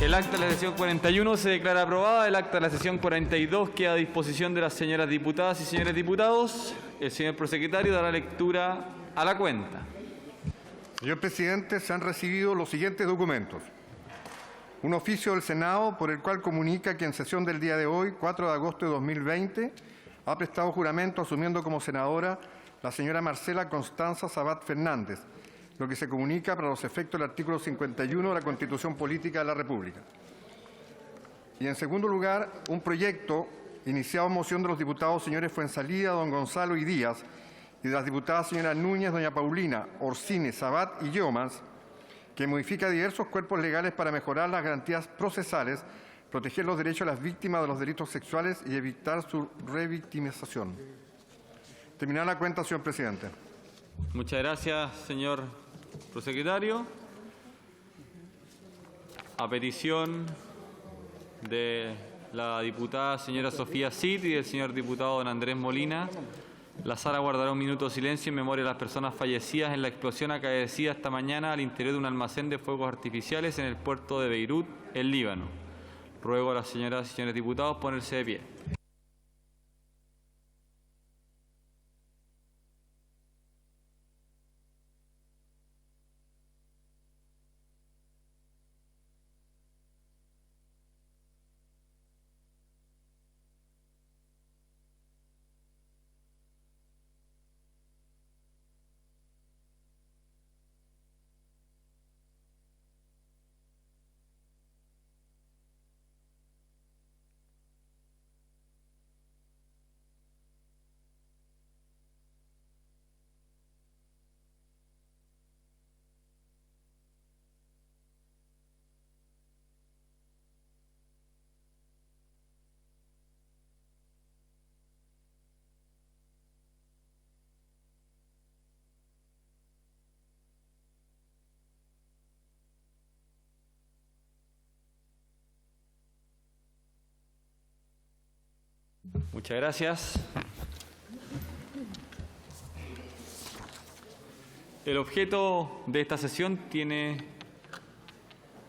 El acta de la sesión 41 se declara aprobada. El acta de la sesión 42 queda a disposición de las señoras diputadas y señores diputados. El señor prosecretario dará lectura a la cuenta. Señor presidente, se han recibido los siguientes documentos. Un oficio del Senado por el cual comunica que en sesión del día de hoy, 4 de agosto de 2020, ha prestado juramento asumiendo como senadora la señora Marcela Constanza Sabat Fernández, lo que se comunica para los efectos del artículo 51 de la Constitución Política de la República. Y en segundo lugar, un proyecto iniciado en moción de los diputados señores Fuenzalida, don Gonzalo y Díaz, y de las diputadas señoras Núñez, doña Paulina, Orsini, Sabat y Yeomans, que modifica diversos cuerpos legales para mejorar las garantías procesales, proteger los derechos de las víctimas de los delitos sexuales y evitar su revictimización. Terminar la cuenta, señor presidente. Muchas gracias, señor prosecretario. A petición de la diputada señora Sofía Cid y del señor diputado don Andrés Molina, la sala guardará un minuto de silencio en memoria de las personas fallecidas en la explosión acaecida esta mañana al interior de un almacén de fuegos artificiales en el puerto de Beirut, en Líbano. Ruego a las señoras y señores diputados ponerse de pie. Muchas gracias. El objeto de esta sesión tiene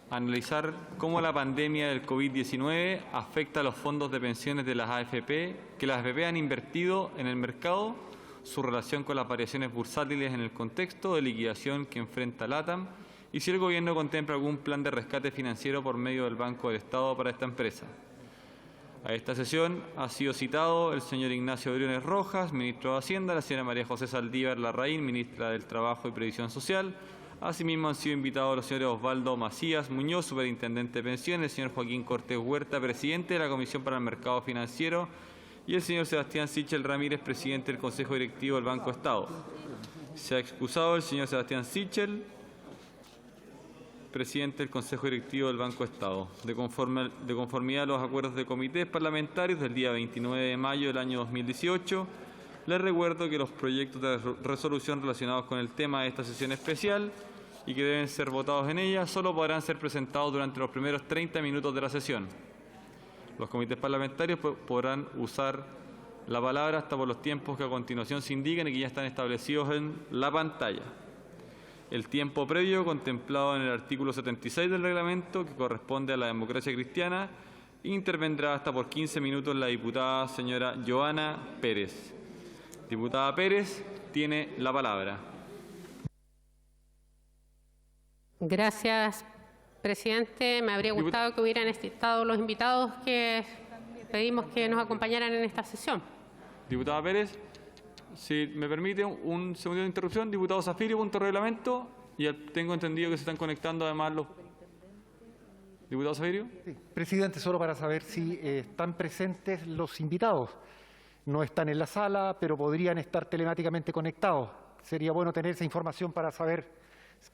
analizar cómo la pandemia del COVID-19 afecta a los fondos de pensiones de las AFP, que las AFP han invertido en el mercado, su relación con las variaciones bursátiles en el contexto de liquidación que enfrenta LATAM y si el Gobierno contempla algún plan de rescate financiero por medio del Banco del Estado para esta empresa. A esta sesión ha sido citado el señor Ignacio Briones Rojas, ministro de Hacienda, la señora María José Saldívar Larraín, ministra del Trabajo y Previsión Social. Asimismo han sido invitados los señores Osvaldo Macías Muñoz, superintendente de pensiones, el señor Joaquín Cortés Huerta, presidente de la Comisión para el Mercado Financiero, y el señor Sebastián Sichel Ramírez, presidente del Consejo Directivo del Banco Estado. Se ha excusado el señor Sebastián Sichel, presidente del Consejo Directivo del Banco Estado. De conformidad a los acuerdos de comités parlamentarios del día 29 de mayo del año 2018, les recuerdo que los proyectos de resolución relacionados con el tema de esta sesión especial y que deben ser votados en ella solo podrán ser presentados durante los primeros 30 minutos de la sesión. Los comités parlamentarios podrán usar la palabra hasta por los tiempos que a continuación se indican y que ya están establecidos en la pantalla. El tiempo previo contemplado en el artículo 76 del reglamento, que corresponde a la democracia cristiana, intervendrá hasta por 15 minutos la diputada señora Joana Pérez. Diputada Pérez, tiene la palabra. Gracias, presidente. Me habría gustado que hubieran estado los invitados que pedimos que nos acompañaran en esta sesión. Diputada Pérez. Si me permite un segundo de interrupción, diputado Zafirio, punto de reglamento, y tengo entendido que se están conectando además los... ¿Diputado Zafirio? Sí, presidente, solo para saber si están presentes los invitados. No están en la sala, pero podrían estar telemáticamente conectados. Sería bueno tener esa información para saber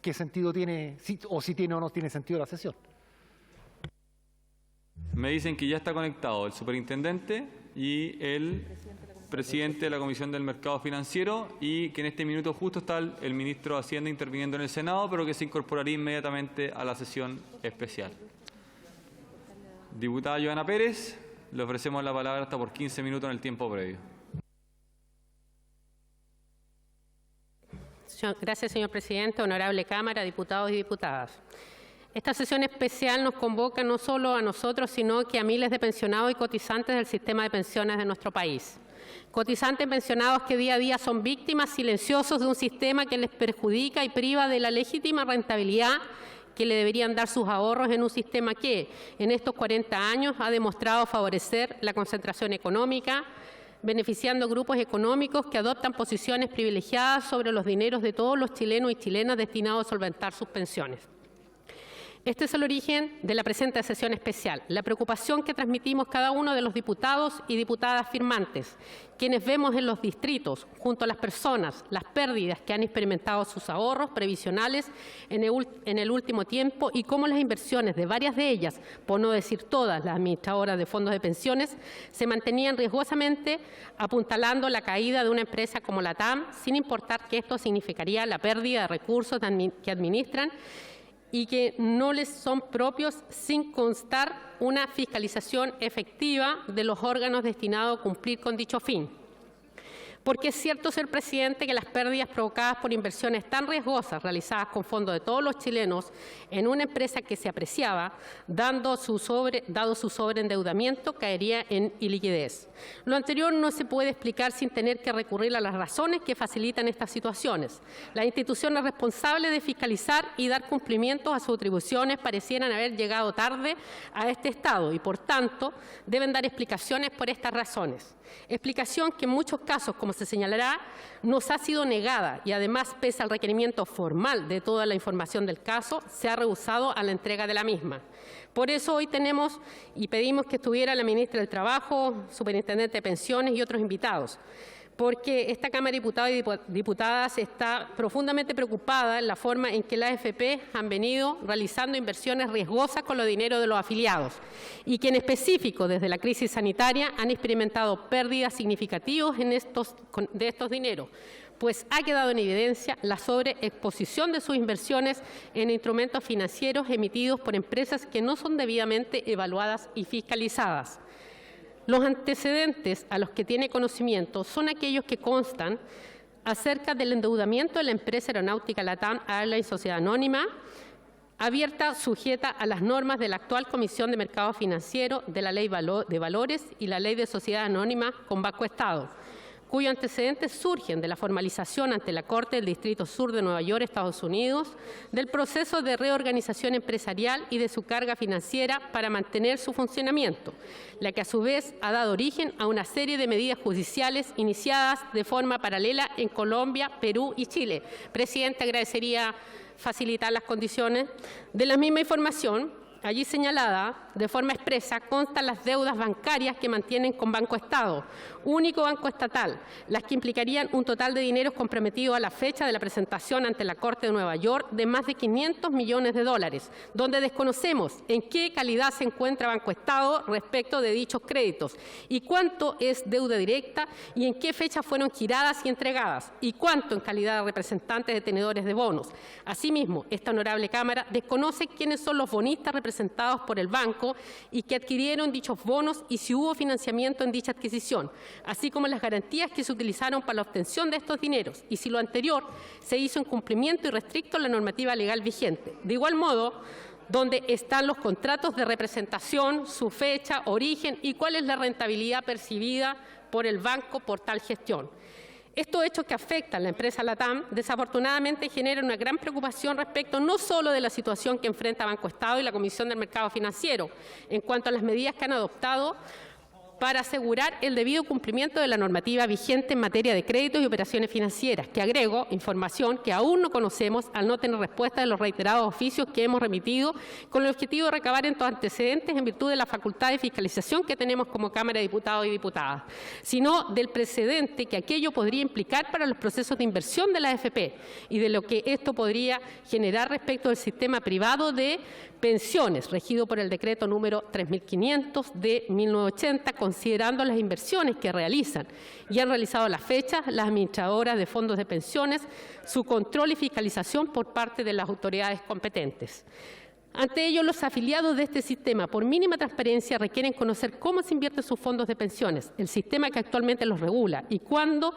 qué sentido tiene, si tiene o no tiene sentido la sesión. Me dicen que ya está conectado el superintendente y el presidente de la Comisión del Mercado Financiero y que en este minuto justo está el ministro de Hacienda interviniendo en el Senado, pero que se incorporaría inmediatamente a la sesión especial. Diputada Joana Pérez, le ofrecemos la palabra hasta por 15 minutos en el tiempo previo. Gracias, señor presidente, honorable Cámara, diputados y diputadas. Esta sesión especial nos convoca no solo a nosotros, sino que a miles de pensionados y cotizantes del sistema de pensiones de nuestro país. Cotizantes pensionados que día a día son víctimas silenciosos de un sistema que les perjudica y priva de la legítima rentabilidad que le deberían dar sus ahorros en un sistema que, en estos 40 años, ha demostrado favorecer la concentración económica, beneficiando grupos económicos que adoptan posiciones privilegiadas sobre los dineros de todos los chilenos y chilenas destinados a solventar sus pensiones. Este es el origen de la presente sesión especial, la preocupación que transmitimos cada uno de los diputados y diputadas firmantes, quienes vemos en los distritos, junto a las personas, las pérdidas que han experimentado sus ahorros previsionales en el último tiempo y cómo las inversiones de varias de ellas, por no decir todas las administradoras de fondos de pensiones, se mantenían riesgosamente apuntalando la caída de una empresa como la TAM, sin importar que esto significaría la pérdida de recursos que administran y que no les son propios sin constar una fiscalización efectiva de los órganos destinados a cumplir con dicho fin. Porque es cierto, señor presidente, que las pérdidas provocadas por inversiones tan riesgosas realizadas con fondos de todos los chilenos en una empresa que se apreciaba, dado su sobreendeudamiento, caería en iliquidez. Lo anterior no se puede explicar sin tener que recurrir a las razones que facilitan estas situaciones. Las instituciones responsables de fiscalizar y dar cumplimiento a sus atribuciones parecieran haber llegado tarde a este estado y, por tanto, deben dar explicaciones por estas razones. Explicación que en muchos casos, como se señalará, nos ha sido negada y además, pese al requerimiento formal de toda la información del caso, se ha rehusado a la entrega de la misma. Por eso hoy tenemos y pedimos que estuviera la ministra del Trabajo, superintendente de pensiones y otros invitados, porque esta Cámara de Diputados y Diputadas está profundamente preocupada en la forma en que las AFP han venido realizando inversiones riesgosas con los dineros de los afiliados y que en específico desde la crisis sanitaria han experimentado pérdidas significativas de estos dineros, pues ha quedado en evidencia la sobreexposición de sus inversiones en instrumentos financieros emitidos por empresas que no son debidamente evaluadas y fiscalizadas. Los antecedentes a los que tiene conocimiento son aquellos que constan acerca del endeudamiento de la empresa aeronáutica LATAM Airlines Sociedad Anónima, abierta sujeta a las normas de la actual Comisión de Mercado Financiero, de la Ley de Valores y la Ley de Sociedad Anónima con Banco Estado, cuyos antecedentes surgen de la formalización ante la Corte del Distrito Sur de Nueva York, Estados Unidos, del proceso de reorganización empresarial y de su carga financiera para mantener su funcionamiento, la que a su vez ha dado origen a una serie de medidas judiciales iniciadas de forma paralela en Colombia, Perú y Chile. Presidente, agradecería facilitar las condiciones. De la misma información, allí señalada, de forma expresa, constan las deudas bancarias que mantienen con Banco Estado, único banco estatal, las que implicarían un total de dineros comprometidos a la fecha de la presentación ante la Corte de Nueva York de más de 500 millones de dólares, donde desconocemos en qué calidad se encuentra Banco Estado respecto de dichos créditos y cuánto es deuda directa y en qué fecha fueron giradas y entregadas y cuánto en calidad de representantes de tenedores de bonos. Asimismo, esta honorable Cámara desconoce quiénes son los bonistas representados por el banco y que adquirieron dichos bonos y si hubo financiamiento en dicha adquisición, así como las garantías que se utilizaron para la obtención de estos dineros y si lo anterior se hizo en cumplimiento irrestricto a la normativa legal vigente. De igual modo, donde están los contratos de representación, su fecha, origen y cuál es la rentabilidad percibida por el banco por tal gestión. Estos hechos que afectan a la empresa LATAM desafortunadamente generan una gran preocupación respecto no solo de la situación que enfrenta Banco Estado y la Comisión del Mercado Financiero en cuanto a las medidas que han adoptado para asegurar el debido cumplimiento de la normativa vigente en materia de créditos y operaciones financieras, que agrego información que aún no conocemos al no tener respuesta de los reiterados oficios que hemos remitido con el objetivo de recabar estos antecedentes en virtud de la facultad de fiscalización que tenemos como Cámara de Diputados y Diputadas, sino del precedente que aquello podría implicar para los procesos de inversión de la AFP y de lo que esto podría generar respecto del sistema privado de pensiones, regido por el decreto número 3500 de 1980, considerando las inversiones que realizan y han realizado a la fecha las administradoras de fondos de pensiones, su control y fiscalización por parte de las autoridades competentes. Ante ello, los afiliados de este sistema, por mínima transparencia, requieren conocer cómo se invierten sus fondos de pensiones, el sistema que actualmente los regula y cuánto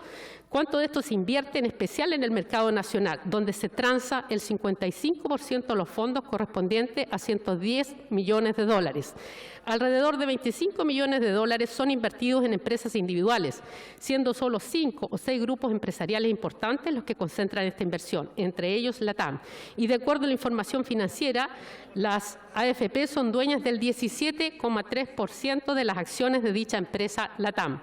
de esto se invierte, en especial en el mercado nacional, donde se transa el 55% de los fondos correspondientes a 110 millones de dólares. Alrededor de 25 millones de dólares son invertidos en empresas individuales, siendo solo 5 o 6 grupos empresariales importantes los que concentran esta inversión, entre ellos LATAM. Y de acuerdo a la información financiera, las AFP son dueñas del 17,3% de las acciones de dicha empresa LATAM.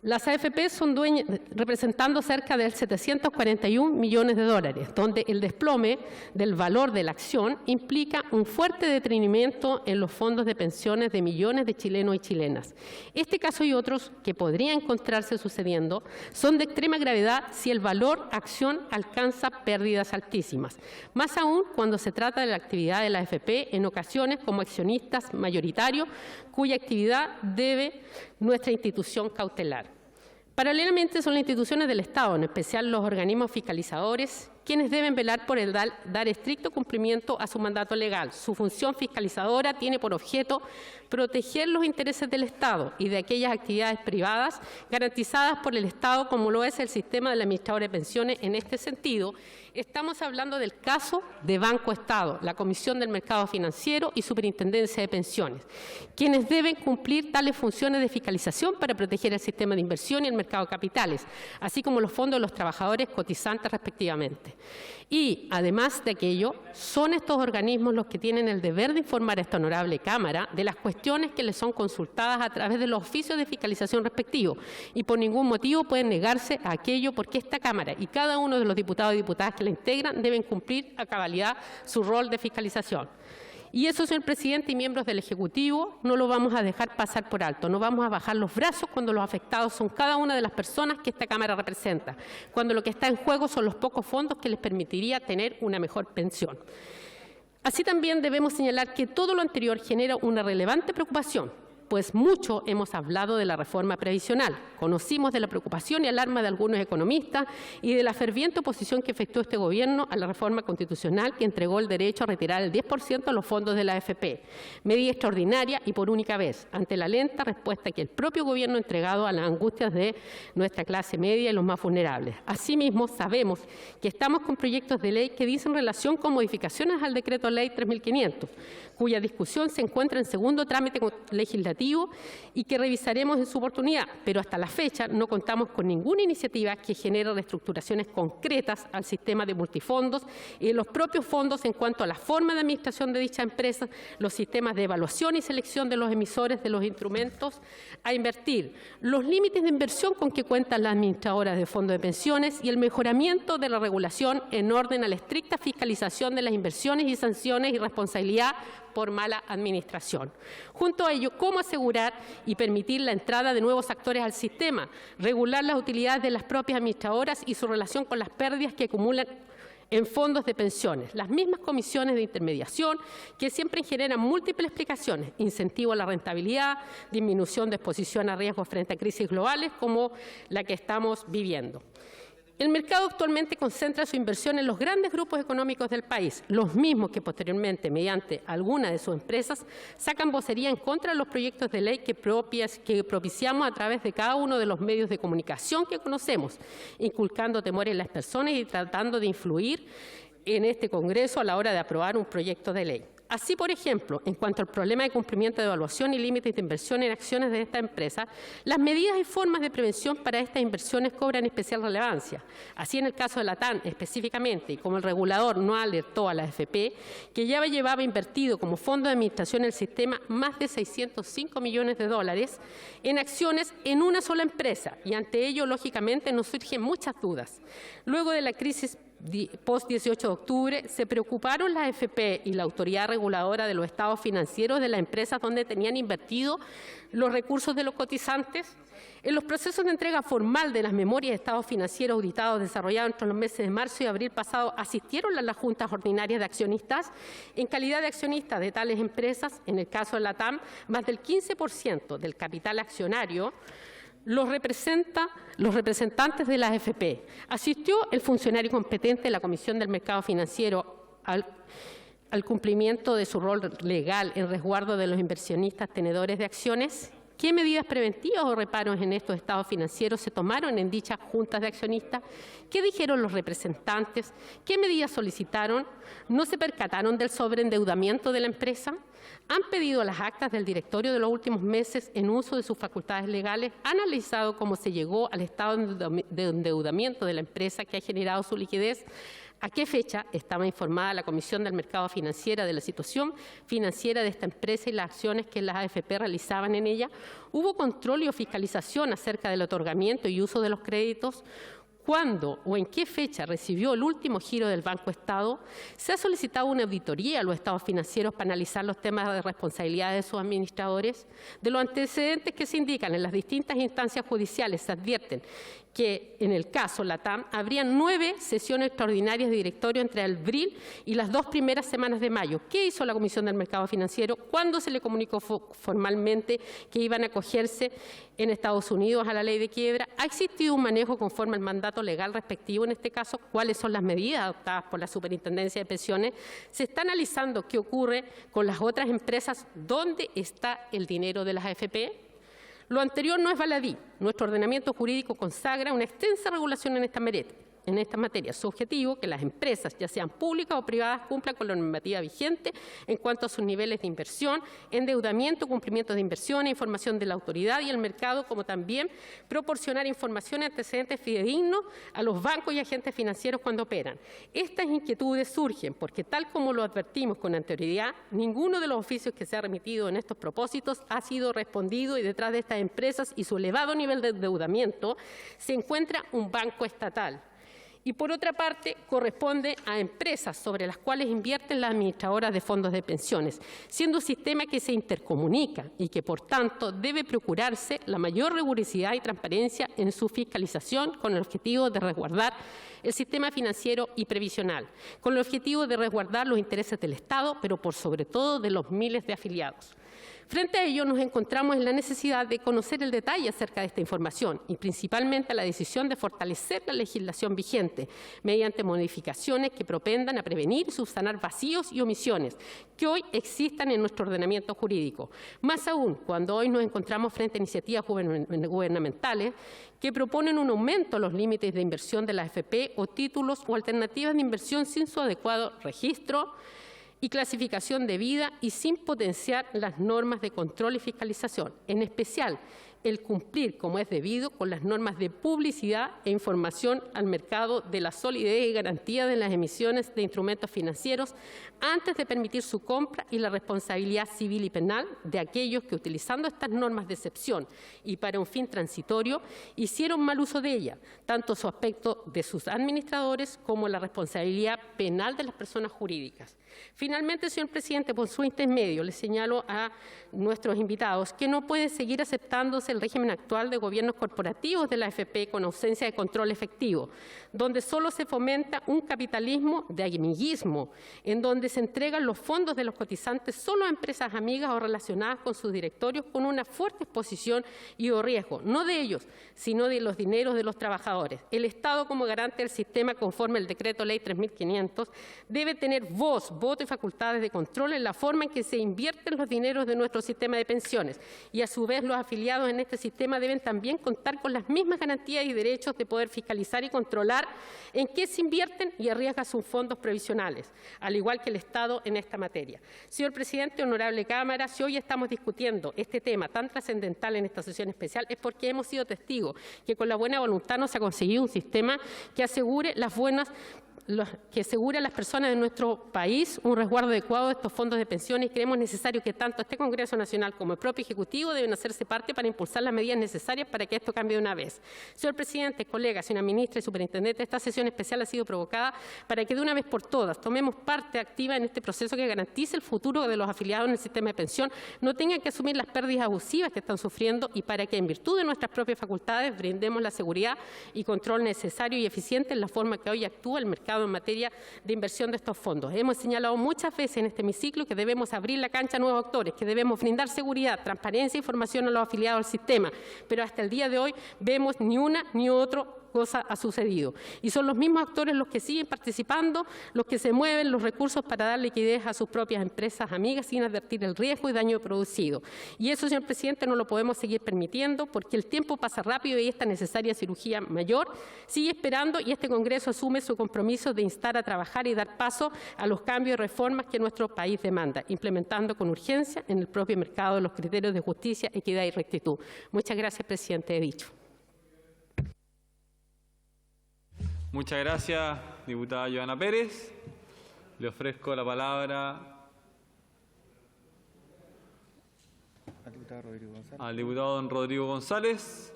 Las AFP son dueñas, representando cerca de 741 millones de dólares, donde el desplome del valor de la acción implica un fuerte detrimento en los fondos de pensiones de millones de chilenos y chilenas. Este caso y otros que podrían encontrarse sucediendo son de extrema gravedad si el valor acción alcanza pérdidas altísimas, más aún cuando se trata de la actividad de la AFP en ocasiones como accionistas mayoritarios, cuya actividad debe nuestra institución cautelar. Paralelamente, son las instituciones del Estado, en especial los organismos fiscalizadores, quienes deben velar por el dar estricto cumplimiento a su mandato legal. Su función fiscalizadora tiene por objeto proteger los intereses del Estado y de aquellas actividades privadas garantizadas por el Estado, como lo es el sistema del administrador de pensiones. En este sentido, estamos hablando del caso de Banco Estado, la Comisión del Mercado Financiero y Superintendencia de Pensiones, quienes deben cumplir tales funciones de fiscalización para proteger el sistema de inversión y el mercado de capitales, así como los fondos de los trabajadores cotizantes respectivamente. Y, además de aquello, son estos organismos los que tienen el deber de informar a esta honorable Cámara de las cuestiones que les son consultadas a través de los oficios de fiscalización respectivos, y por ningún motivo pueden negarse a aquello, porque esta Cámara y cada uno de los diputados y diputadas que la integran deben cumplir a cabalidad su rol de fiscalización. Y eso, señor presidente y miembros del Ejecutivo, no lo vamos a dejar pasar por alto. No vamos a bajar los brazos cuando los afectados son cada una de las personas que esta Cámara representa, cuando lo que está en juego son los pocos fondos que les permitiría tener una mejor pensión. Así también debemos señalar que todo lo anterior genera una relevante preocupación, pues mucho hemos hablado de la reforma previsional. Conocimos de la preocupación y alarma de algunos economistas y de la ferviente oposición que efectuó este Gobierno a la reforma constitucional que entregó el derecho a retirar el 10% de los fondos de la AFP, medida extraordinaria y por única vez, ante la lenta respuesta que el propio Gobierno ha entregado a las angustias de nuestra clase media y los más vulnerables. Asimismo, sabemos que estamos con proyectos de ley que dicen relación con modificaciones al Decreto Ley 3.500, cuya discusión se encuentra en segundo trámite legislativo y que revisaremos en su oportunidad, pero hasta la fecha no contamos con ninguna iniciativa que genere reestructuraciones concretas al sistema de multifondos y de los propios fondos en cuanto a la forma de administración de dicha empresa, los sistemas de evaluación y selección de los emisores de los instrumentos a invertir, los límites de inversión con que cuentan las administradoras de fondos de pensiones y el mejoramiento de la regulación en orden a la estricta fiscalización de las inversiones y sanciones y responsabilidad por mala administración. Junto a ello, cómo asegurar y permitir la entrada de nuevos actores al sistema, regular las utilidades de las propias administradoras y su relación con las pérdidas que acumulan en fondos de pensiones, las mismas comisiones de intermediación que siempre generan múltiples explicaciones, incentivo a la rentabilidad, disminución de exposición a riesgos frente a crisis globales como la que estamos viviendo. El mercado actualmente concentra su inversión en los grandes grupos económicos del país, los mismos que posteriormente, mediante alguna de sus empresas, sacan vocería en contra de los proyectos de ley que propiciamos a través de cada uno de los medios de comunicación que conocemos, inculcando temores en las personas y tratando de influir en este Congreso a la hora de aprobar un proyecto de ley. Así, por ejemplo, en cuanto al problema de cumplimiento de evaluación y límites de inversión en acciones de esta empresa, las medidas y formas de prevención para estas inversiones cobran especial relevancia. Así, en el caso de LATAM específicamente, y como el regulador no alertó a la AFP, que ya llevaba invertido como fondo de administración en el sistema más de 605 millones de dólares en acciones en una sola empresa, y ante ello, lógicamente, nos surgen muchas dudas. Luego de la crisis post-18 de octubre, se preocuparon la AFP y la autoridad reguladora de los estados financieros de las empresas donde tenían invertido los recursos de los cotizantes. En los procesos de entrega formal de las memorias de estados financieros auditados desarrollados entre los meses de marzo y abril pasado, asistieron a las juntas ordinarias de accionistas. En calidad de accionistas de tales empresas, en el caso de LATAM, más del 15% del capital accionario los representantes de las AFP. Asistió el funcionario competente de la Comisión del Mercado Financiero al al cumplimiento de su rol legal en resguardo de los inversionistas tenedores de acciones? ¿Qué medidas preventivas o reparos en estos estados financieros se tomaron en dichas juntas de accionistas? ¿Qué dijeron los representantes? ¿Qué medidas solicitaron? ¿No se percataron del sobreendeudamiento de la empresa? ¿Han pedido las actas del directorio de los últimos meses en uso de sus facultades legales? ¿Han analizado cómo se llegó al estado de endeudamiento de la empresa que ha generado su liquidez? ¿A qué fecha estaba informada la Comisión del Mercado Financiera de la situación financiera de esta empresa y las acciones que las AFP realizaban en ella? ¿Hubo control y fiscalización acerca del otorgamiento y uso de los créditos? ¿Cuándo o en qué fecha recibió el último giro del Banco Estado? ¿Se ha solicitado una auditoría a los estados financieros para analizar los temas de responsabilidad de sus administradores? De los antecedentes que se indican en las distintas instancias judiciales se advierten que en el caso LATAM habrían 9 sesiones extraordinarias de directorio entre abril y las 2 primeras semanas de mayo. ¿Qué hizo la Comisión del Mercado Financiero? ¿Cuándo se le comunicó formalmente que iban a acogerse en Estados Unidos a la ley de quiebra? ¿Ha existido un manejo conforme al mandato legal respectivo en este caso? ¿Cuáles son las medidas adoptadas por la Superintendencia de Pensiones? ¿Se está analizando qué ocurre con las otras empresas? ¿Dónde está el dinero de las AFP? Lo anterior no es baladí. Nuestro ordenamiento jurídico consagra una extensa regulación en esta materia. Su objetivo, que las empresas, ya sean públicas o privadas, cumplan con la normativa vigente en cuanto a sus niveles de inversión, endeudamiento, cumplimiento de inversión, información de la autoridad y el mercado, como también proporcionar información y antecedentes fidedignos a los bancos y agentes financieros cuando operan. Estas inquietudes surgen porque, tal como lo advertimos con anterioridad, ninguno de los oficios que se ha remitido en estos propósitos ha sido respondido y detrás de estas empresas y su elevado nivel de endeudamiento se encuentra un banco estatal. Y, por otra parte, corresponde a empresas sobre las cuales invierten las administradoras de fondos de pensiones, siendo un sistema que se intercomunica y que, por tanto, debe procurarse la mayor rigurosidad y transparencia en su fiscalización con el objetivo de resguardar el sistema financiero y previsional, con el objetivo de resguardar los intereses del Estado, pero por sobre todo de los miles de afiliados. Frente a ello, nos encontramos en la necesidad de conocer el detalle acerca de esta información y principalmente la decisión de fortalecer la legislación vigente mediante modificaciones que propendan a prevenir y subsanar vacíos y omisiones que hoy existan en nuestro ordenamiento jurídico. Más aún, cuando hoy nos encontramos frente a iniciativas gubernamentales que proponen un aumento a los límites de inversión de la AFP o títulos o alternativas de inversión sin su adecuado registro y clasificación debida y sin potenciar las normas de control y fiscalización, en especial el cumplir como es debido con las normas de publicidad e información al mercado de la solidez y garantía de las emisiones de instrumentos financieros antes de permitir su compra y la responsabilidad civil y penal de aquellos que, utilizando estas normas de excepción y para un fin transitorio, hicieron mal uso de ellas, tanto su aspecto de sus administradores como la responsabilidad penal de las personas jurídicas. Finalmente, señor presidente, por su intermedio, le señalo a nuestros invitados que no puede seguir aceptándose el régimen actual de gobiernos corporativos de la AFP con ausencia de control efectivo, donde solo se fomenta un capitalismo de amiguismo, en donde se entregan los fondos de los cotizantes solo a empresas amigas o relacionadas con sus directorios con una fuerte exposición y o riesgo, no de ellos, sino de los dineros de los trabajadores. El Estado, como garante del sistema conforme al Decreto Ley 3500, debe tener voz, voto y facultades de control en la forma en que se invierten los dineros de nuestro sistema de pensiones y, a su vez, los afiliados en este sistema deben también contar con las mismas garantías y derechos de poder fiscalizar y controlar en qué se invierten y arriesgan sus fondos previsionales, al igual que el Estado en esta materia. Señor presidente, honorable Cámara, si hoy estamos discutiendo este tema tan trascendental en esta sesión especial es porque hemos sido testigos que con la buena voluntad no se ha conseguido un sistema que asegure a las personas de nuestro país un resguardo adecuado de estos fondos de pensiones y creemos necesario que tanto este Congreso Nacional como el propio Ejecutivo deben hacerse parte para impulsar las medidas necesarias para que esto cambie de una vez. Señor presidente, colegas, señora ministra y superintendente, esta sesión especial ha sido provocada para que de una vez por todas tomemos parte activa en este proceso que garantice el futuro de los afiliados en el sistema de pensión, no tengan que asumir las pérdidas abusivas que están sufriendo y para que en virtud de nuestras propias facultades brindemos la seguridad y control necesario y eficiente en la forma que hoy actúa el mercado en materia de inversión de estos fondos. Hemos señalado muchas veces en este hemiciclo que debemos abrir la cancha a nuevos actores, que debemos brindar seguridad, transparencia e información a los afiliados al sistema, pero hasta el día de hoy vemos ni una ni otro cosa ha sucedido. Y son los mismos actores los que siguen participando, los que se mueven los recursos para dar liquidez a sus propias empresas amigas sin advertir el riesgo y daño producido. Y eso, señor presidente, no lo podemos seguir permitiendo porque el tiempo pasa rápido y esta necesaria cirugía mayor sigue esperando, y este Congreso asume su compromiso de instar a trabajar y dar paso a los cambios y reformas que nuestro país demanda, implementando con urgencia en el propio mercado los criterios de justicia, equidad y rectitud. Muchas gracias, presidente. He dicho. Muchas gracias, diputada Joana Pérez. Le ofrezco la palabra al diputado don Rodrigo González.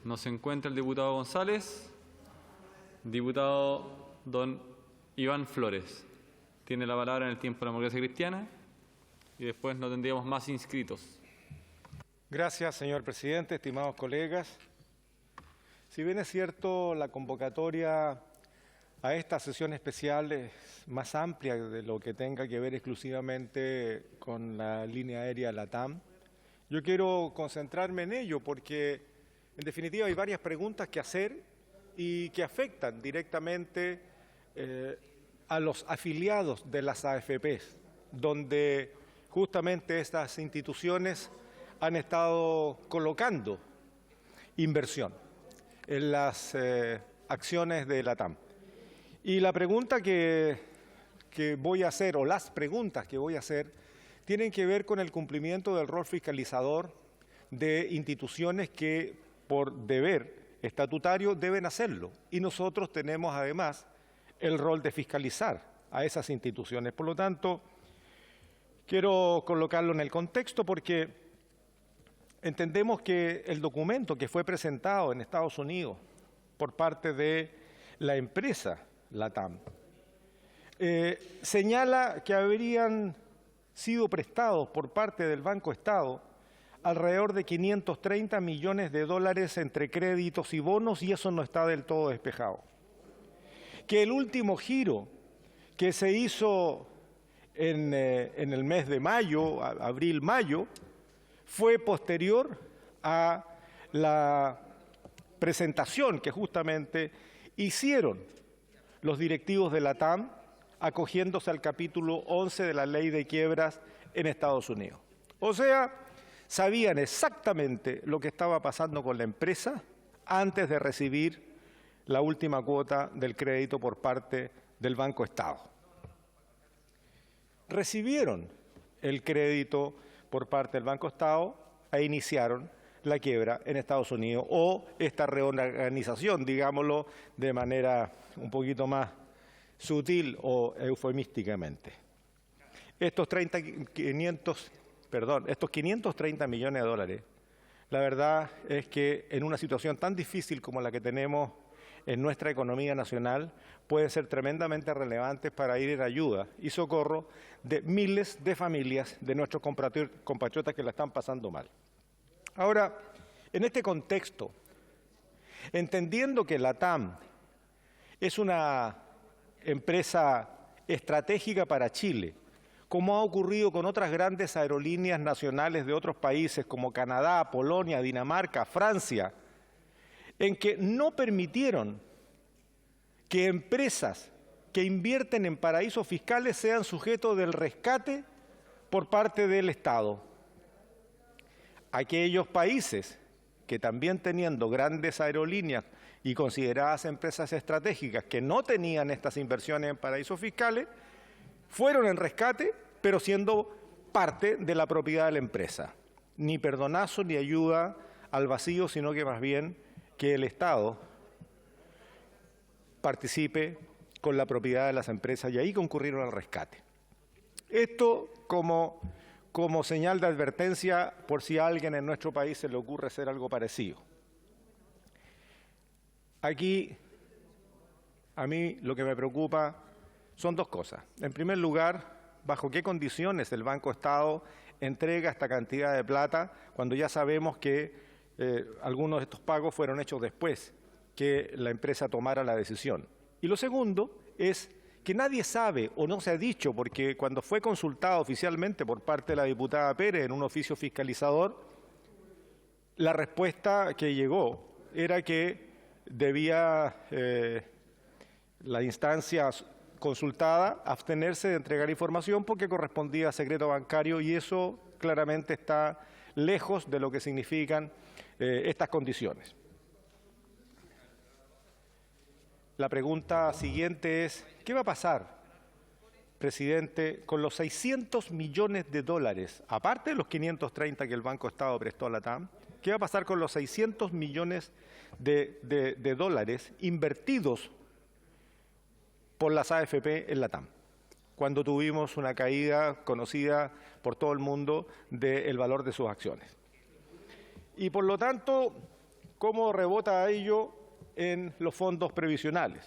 No se encuentra el diputado González. Diputado don Iván Flores. Tiene la palabra en el tiempo de la democracia cristiana y después no tendríamos más inscritos. Gracias, señor presidente, estimados colegas. Si bien es cierto, la convocatoria a esta sesión especial es más amplia de lo que tenga que ver exclusivamente con la línea aérea LATAM, yo quiero concentrarme en ello porque, en definitiva, hay varias preguntas que hacer y que afectan directamente a los afiliados de las AFPs, donde justamente estas instituciones han estado colocando inversión en las acciones de LATAM. Y la pregunta que voy a hacer, o las preguntas que voy a hacer, tienen que ver con el cumplimiento del rol fiscalizador de instituciones que, por deber estatutario, deben hacerlo. Y nosotros tenemos, además, el rol de fiscalizar a esas instituciones. Por lo tanto, quiero colocarlo en el contexto porque entendemos que el documento que fue presentado en Estados Unidos por parte de la empresa LATAM señala que habrían sido prestados por parte del Banco Estado alrededor de 530 millones de dólares entre créditos y bonos, y eso no está del todo despejado. Que el último giro que se hizo en el mes de mayo, abril-mayo, fue posterior a la presentación que justamente hicieron los directivos de LATAM acogiéndose al capítulo 11 de la Ley de Quiebras en Estados Unidos. O sea, sabían exactamente lo que estaba pasando con la empresa antes de recibir la última cuota del crédito por parte del Banco Estado. Recibieron el crédito por parte del Banco Estado e iniciaron la quiebra en Estados Unidos, o esta reorganización, digámoslo de manera un poquito más sutil o eufemísticamente. Estos 530 millones de dólares, la verdad es que en una situación tan difícil como la que tenemos en nuestra economía nacional, pueden ser tremendamente relevantes para ir en ayuda y socorro de miles de familias de nuestros compatriotas que la están pasando mal. Ahora, en este contexto, entendiendo que LATAM es una empresa estratégica para Chile, como ha ocurrido con otras grandes aerolíneas nacionales de otros países como Canadá, Polonia, Dinamarca, Francia, en que no permitieron que empresas que invierten en paraísos fiscales sean sujetos del rescate por parte del Estado. Aquellos países que también teniendo grandes aerolíneas y consideradas empresas estratégicas que no tenían estas inversiones en paraísos fiscales, fueron en rescate, pero siendo parte de la propiedad de la empresa. Ni perdonazo ni ayuda al vacío, sino que más bien que el Estado participe con la propiedad de las empresas, y ahí concurrieron al rescate. Esto como señal de advertencia por si a alguien en nuestro país se le ocurre hacer algo parecido. Aquí, a mí lo que me preocupa son dos cosas. En primer lugar, bajo qué condiciones el Banco Estado entrega esta cantidad de plata cuando ya sabemos que algunos de estos pagos fueron hechos después que la empresa tomara la decisión. Y lo segundo es que nadie sabe o no se ha dicho, porque cuando fue consultado oficialmente por parte de la diputada Pérez en un oficio fiscalizador, la respuesta que llegó era que debía la instancia consultada abstenerse de entregar información porque correspondía a secreto bancario, y eso claramente está lejos de lo que significan estas condiciones. La pregunta siguiente es, ¿qué va a pasar, presidente, con los 600 millones de dólares, aparte de los 530 que el Banco Estado prestó a la TAM? ¿Qué va a pasar con los 600 millones de dólares invertidos por las AFP en la TAM, cuando tuvimos una caída conocida por todo el mundo del valor de sus acciones? Y por lo tanto, ¿cómo rebota ello en los fondos previsionales?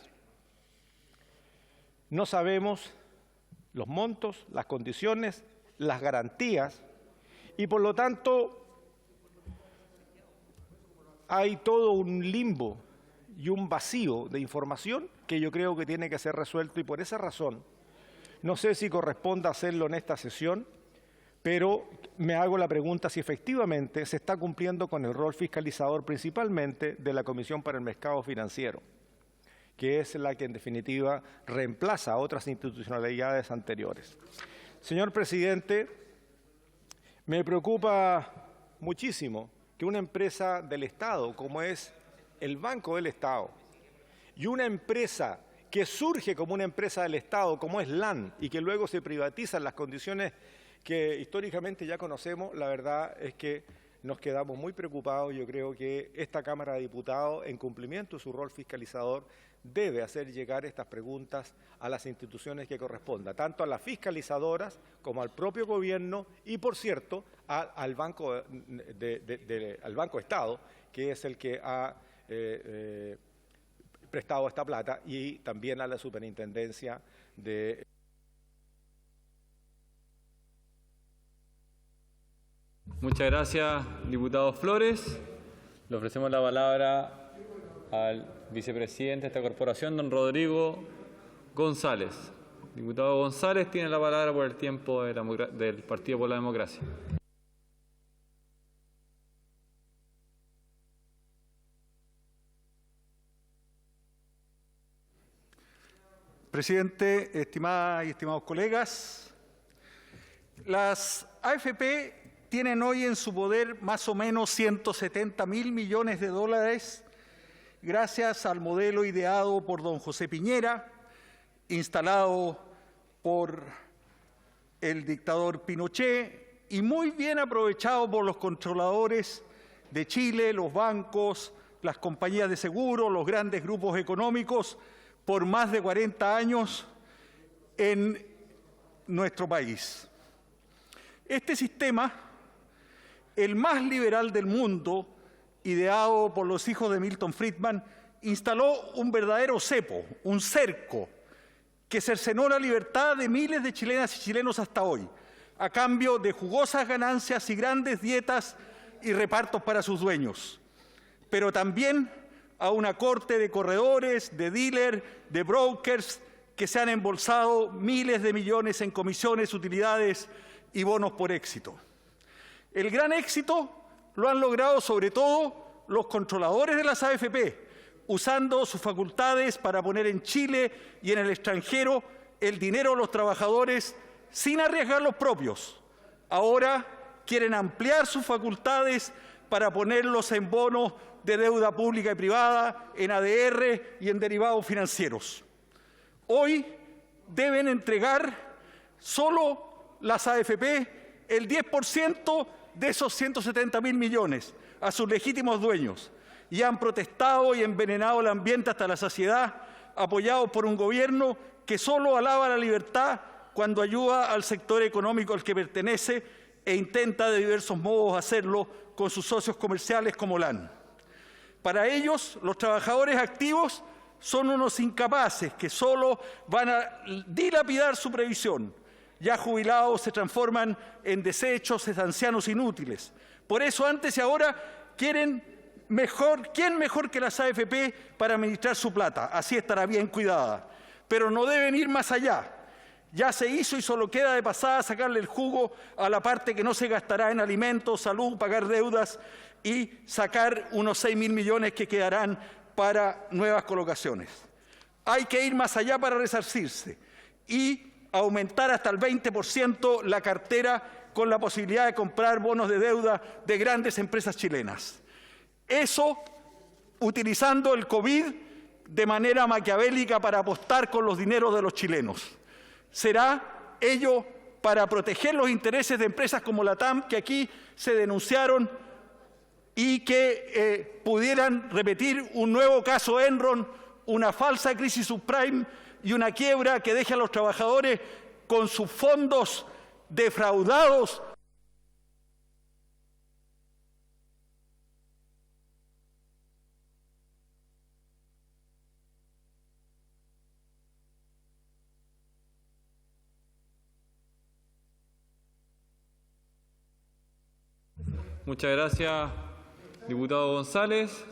No sabemos los montos, las condiciones, las garantías, y por lo tanto hay todo un limbo y un vacío de información que yo creo que tiene que ser resuelto, y por esa razón no sé si corresponde hacerlo en esta sesión, pero me hago la pregunta si efectivamente se está cumpliendo con el rol fiscalizador principalmente de la Comisión para el Mercado Financiero, que es la que en definitiva reemplaza a otras institucionalidades anteriores. Señor presidente, me preocupa muchísimo que una empresa del Estado, como es el Banco del Estado, y una empresa que surge como una empresa del Estado, como es LAN, y que luego se privatiza en las condiciones que históricamente ya conocemos, la verdad es que nos quedamos muy preocupados. Yo creo que esta Cámara de Diputados, en cumplimiento de su rol fiscalizador, debe hacer llegar estas preguntas a las instituciones que correspondan, tanto a las fiscalizadoras como al propio gobierno y, por cierto, al Banco Estado, que es el que ha prestado esta plata, y también a la Superintendencia de... Muchas gracias, diputado Flores. Le ofrecemos la palabra al vicepresidente de esta corporación, don Rodrigo González. Diputado González tiene la palabra por el tiempo del Partido por la Democracia. Presidente, estimadas y estimados colegas, las AFP tienen hoy en su poder más o menos 170.000 millones de dólares gracias al modelo ideado por don José Piñera, instalado por el dictador Pinochet y muy bien aprovechado por los controladores de Chile, los bancos, las compañías de seguro, los grandes grupos económicos, por más de 40 años en nuestro país. Este sistema, el más liberal del mundo, ideado por los hijos de Milton Friedman, instaló un verdadero cepo, un cerco, que cercenó la libertad de miles de chilenas y chilenos hasta hoy, a cambio de jugosas ganancias y grandes dietas y repartos para sus dueños, pero también a una corte de corredores, de dealers, de brokers, que se han embolsado miles de millones en comisiones, utilidades y bonos por éxito. El gran éxito lo han logrado sobre todo los controladores de las AFP, usando sus facultades para poner en Chile y en el extranjero el dinero de los trabajadores sin arriesgar los propios. Ahora quieren ampliar sus facultades para ponerlos en bonos de deuda pública y privada, en ADR y en derivados financieros. Hoy deben entregar solo las AFP el 10% de esos 170.000 millones a sus legítimos dueños, y han protestado y envenenado el ambiente hasta la saciedad, apoyados por un gobierno que solo alaba la libertad cuando ayuda al sector económico al que pertenece e intenta de diversos modos hacerlo con sus socios comerciales como LAN. Para ellos, los trabajadores activos son unos incapaces que solo van a dilapidar su previsión. Ya jubilados se transforman en desechos, en ancianos inútiles. Por eso, antes y ahora, ¿quién mejor que las AFP para administrar su plata? Así estará bien cuidada. Pero no deben ir más allá. Ya se hizo y solo queda de pasada sacarle el jugo a la parte que no se gastará en alimentos, salud, pagar deudas y sacar unos 6.000 millones que quedarán para nuevas colocaciones. Hay que ir más allá para resarcirse y aumentar hasta el 20% la cartera con la posibilidad de comprar bonos de deuda de grandes empresas chilenas. Eso utilizando el COVID de manera maquiavélica para apostar con los dineros de los chilenos. ¿Será ello para proteger los intereses de empresas como la TAM, que aquí se denunciaron y que pudieran repetir un nuevo caso Enron, una falsa crisis subprime y una quiebra que deje a los trabajadores con sus fondos defraudados? Muchas gracias, diputado González.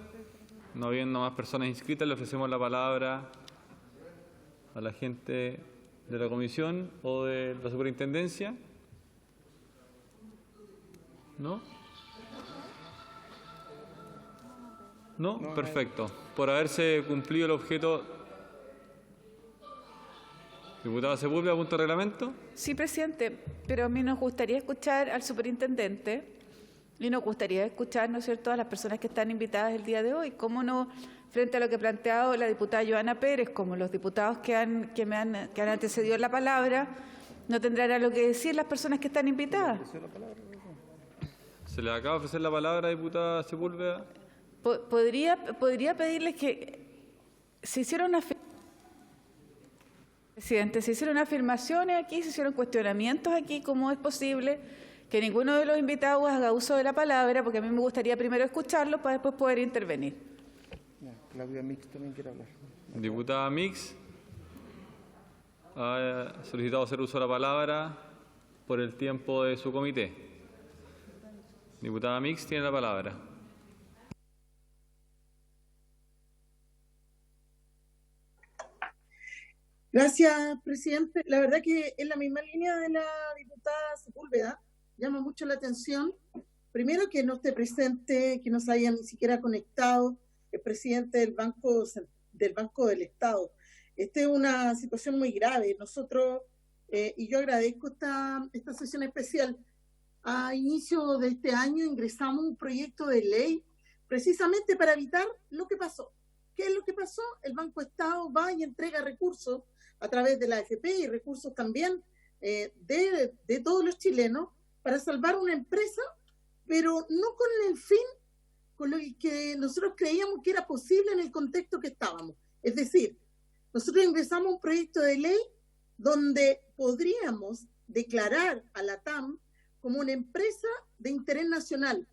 No habiendo más personas inscritas, le ofrecemos la palabra a la gente de la comisión o de la superintendencia. ¿No? ¿No? Perfecto. Por haberse cumplido el objeto. Diputada Sepúlveda, punto de reglamento. Sí, presidente, pero a mí nos gustaría escuchar al superintendente y nos gustaría escuchar, ¿no es cierto?, a las personas que están invitadas el día de hoy. ¿Cómo no, frente a lo que ha planteado la diputada Joana Pérez, como los diputados que han antecedido en la palabra, no tendrán algo que decir las personas que están invitadas? Se le acaba de ofrecer la palabra, diputada Sepúlveda. ¿Podría pedirles que se hicieron Presidente, se hicieron afirmaciones aquí, se hicieron cuestionamientos aquí? ¿Cómo es posible que ninguno de los invitados haga uso de la palabra? Porque a mí me gustaría primero escucharlos para después poder intervenir. Claudia Mix también quiere hablar. Diputada Mix ha solicitado hacer uso de la palabra por el tiempo de su comité. Diputada Mix tiene la palabra. Gracias, presidente. La verdad que en la misma línea de la diputada Sepúlveda, llama mucho la atención, primero, que no esté presente, que no se haya ni siquiera conectado el presidente del Banco del Estado. Esta es una situación muy grave. Nosotros, y yo agradezco esta sesión especial, a inicio de este año ingresamos un proyecto de ley precisamente para evitar lo que pasó. ¿Qué es lo que pasó? El Banco Estado va y entrega recursos a través de la AFP y recursos también de todos los chilenos para salvar una empresa, pero no con el fin con lo que nosotros creíamos que era posible en el contexto que estábamos. Es decir, nosotros ingresamos un proyecto de ley donde podríamos declarar a la TAM como una empresa de interés nacional.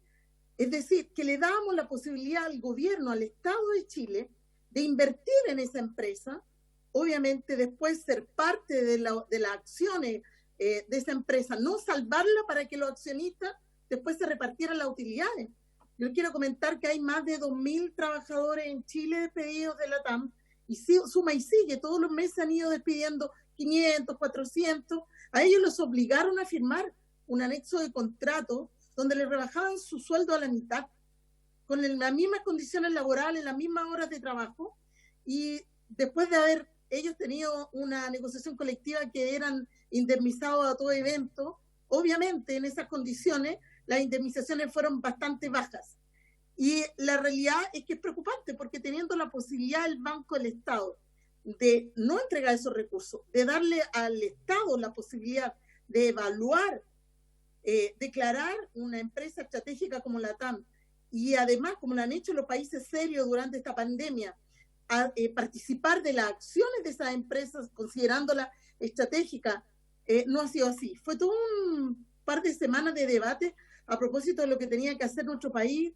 Es decir, que le dábamos la posibilidad al gobierno, al Estado de Chile, de invertir en esa empresa, obviamente después ser parte de las acciones de esa empresa, no salvarla para que los accionistas después se repartieran las utilidades. Yo quiero comentar que hay más de 2.000 trabajadores en Chile despedidos de la TAM, y suma y sigue, todos los meses han ido despidiendo 500, 400, a ellos los obligaron a firmar un anexo de contrato donde les rebajaban su sueldo a la mitad, con las mismas condiciones laborales, las mismas horas de trabajo, y después de haber ellos tenido una negociación colectiva que eran indemnizados a todo evento, obviamente en esas condiciones las indemnizaciones fueron bastante bajas. Y la realidad es que es preocupante, porque teniendo la posibilidad el Banco del Estado de no entregar esos recursos, de darle al Estado la posibilidad de evaluar, declarar una empresa estratégica como la TAM, y además, como lo han hecho los países serios durante esta pandemia, participar de las acciones de esas empresas considerándolas estratégicas, no ha sido así. Fue todo un par de semanas de debate a propósito de lo que tenía que hacer nuestro país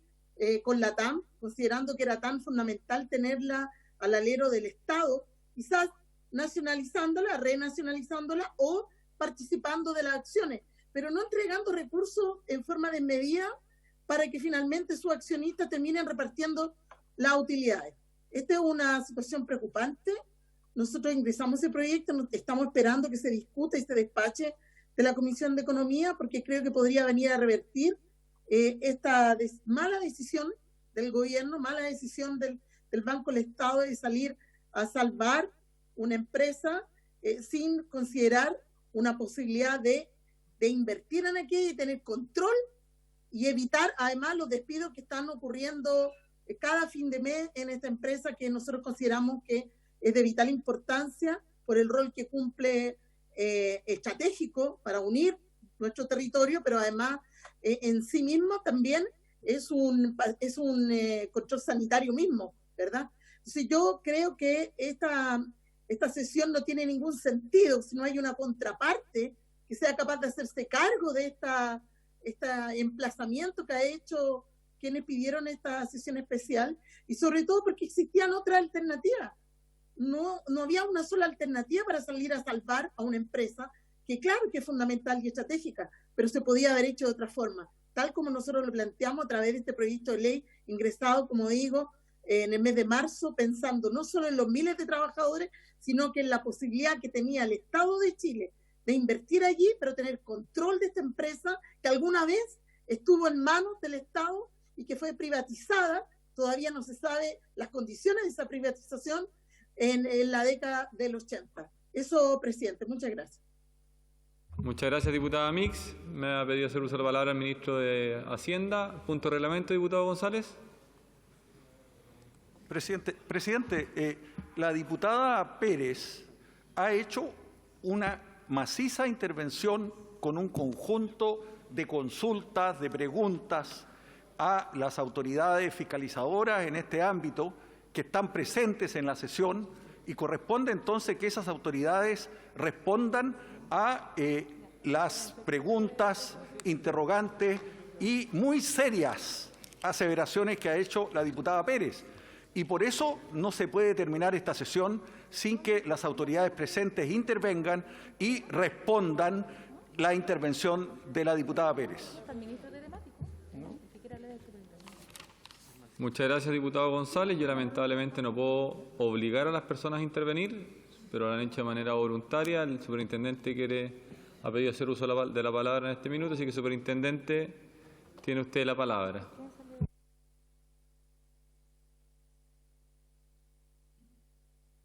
con la TAM, considerando que era tan fundamental tenerla al alero del Estado, quizás nacionalizándola, renacionalizándola o participando de las acciones, pero no entregando recursos en forma desmedida para que finalmente sus accionistas terminen repartiendo las utilidades. Esta es una situación preocupante. nosotros ingresamos ese proyecto, estamos esperando que se discuta y se despache de la Comisión de Economía, porque creo que podría venir a revertir esta mala decisión del gobierno, mala decisión del Banco del Estado de salir a salvar una empresa sin considerar una posibilidad de invertir en aquello y tener control y evitar además los despidos que están ocurriendo cada fin de mes en esta empresa que nosotros consideramos que es de vital importancia por el rol que cumple estratégico para unir nuestro territorio, pero además en sí mismo también es un control sanitario mismo, ¿verdad? Entonces yo creo que esta sesión no tiene ningún sentido si no hay una contraparte que sea capaz de hacerse cargo de este emplazamiento que ha hecho quienes pidieron esta sesión especial, y sobre todo porque existían otras alternativas. No había una sola alternativa para salir a salvar a una empresa que claro que es fundamental y estratégica, pero se podía haber hecho de otra forma, tal como nosotros lo planteamos a través de este proyecto de ley ingresado, como digo, en el mes de marzo, pensando no solo en los miles de trabajadores, sino que en la posibilidad que tenía el Estado de Chile de invertir allí, pero tener control de esta empresa que alguna vez estuvo en manos del Estado y que fue privatizada. Todavía no se sabe las condiciones de esa privatización en la década del 80. Eso, presidente, muchas gracias. Muchas gracias, diputada Mix. Me ha pedido hacer uso de la palabra el ministro de Hacienda. Punto de reglamento, diputado González. Presidente, la diputada Pérez ha hecho una maciza intervención con un conjunto de consultas, de preguntas a las autoridades fiscalizadoras en este ámbito que están presentes en la sesión, y corresponde entonces que esas autoridades respondan a las preguntas, interrogantes y muy serias aseveraciones que ha hecho la diputada Pérez. Y por eso no se puede terminar esta sesión sin que las autoridades presentes intervengan y respondan la intervención de la diputada Pérez. Muchas gracias, diputado González. Yo lamentablemente no puedo obligar a las personas a intervenir, pero lo han hecho de manera voluntaria. El superintendente ha pedido hacer uso de la palabra en este minuto, así que, superintendente, tiene usted la palabra.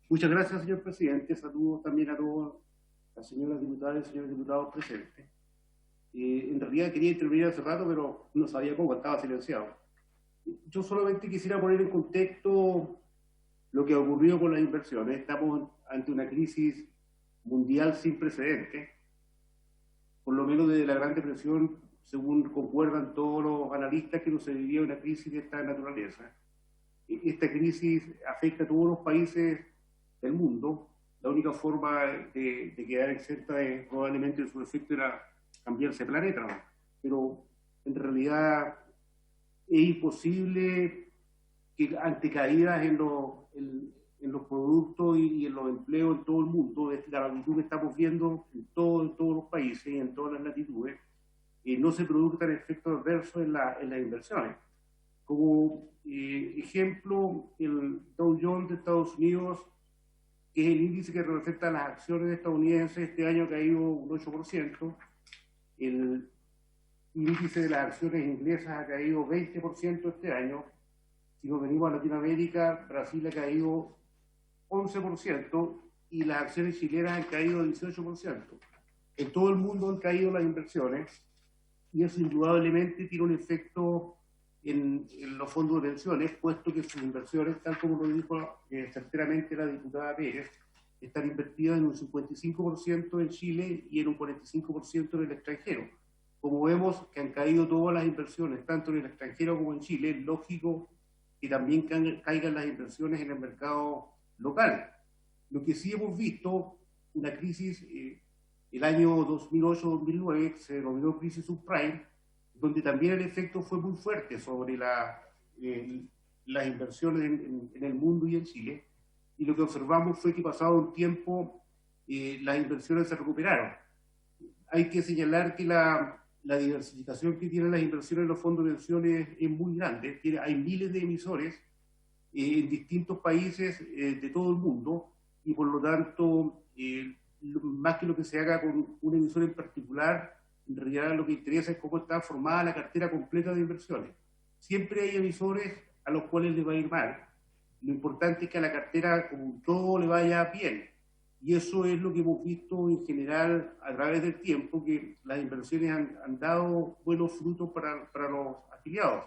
Muchas gracias, señor presidente. Saludos también a todas las señoras diputadas y señores diputados presentes. En realidad quería intervenir hace rato, pero no sabía cómo, estaba silenciado. Yo solamente quisiera poner en contexto lo que ha ocurrido con las inversiones. Estamos ante una crisis mundial sin precedentes. Por lo menos desde la Gran Depresión, según concuerdan todos los analistas, que no se vivía una crisis de esta naturaleza. Esta crisis afecta a todos los países del mundo. La única forma de quedar exenta probablemente de su efecto era cambiarse de planeta, ¿no? Pero en realidad es imposible que ante caídas en los productos y en los empleos en todo el mundo, de la magnitud que estamos viendo en todos los países y en todas las latitudes, no se produzcan efectos adversos en las inversiones. Como ejemplo, el Dow Jones de Estados Unidos, que es el índice que representa las acciones estadounidenses, este año ha caído un 8%, el índice de las acciones inglesas ha caído 20% este año. Si nos venimos a Latinoamérica, Brasil ha caído 11% y las acciones chilenas han caído 18%. En todo el mundo han caído las inversiones y eso indudablemente tiene un efecto en los fondos de pensiones, puesto que sus inversiones, tal como lo dijo certeramente la diputada Pérez, están invertidas en un 55% en Chile y en un 45% en el extranjero. Como vemos que han caído todas las inversiones, tanto en el extranjero como en Chile, es lógico que también caigan las inversiones en el mercado local. Lo que sí hemos visto, una crisis, el año 2008-2009, se denominó crisis subprime, donde también el efecto fue muy fuerte sobre las inversiones en el mundo y en Chile. Y lo que observamos fue que pasado un tiempo las inversiones se recuperaron. Hay que señalar que la diversificación que tienen las inversiones en los fondos de pensiones es muy grande. Hay miles de emisores en distintos países de todo el mundo, y por lo tanto, más que lo que se haga con un emisor en particular, en realidad lo que interesa es cómo está formada la cartera completa de inversiones. Siempre hay emisores a los cuales les va a ir mal. Lo importante es que a la cartera como un todo le vaya bien. Y eso es lo que hemos visto en general a través del tiempo, que las inversiones han dado buenos frutos para los afiliados.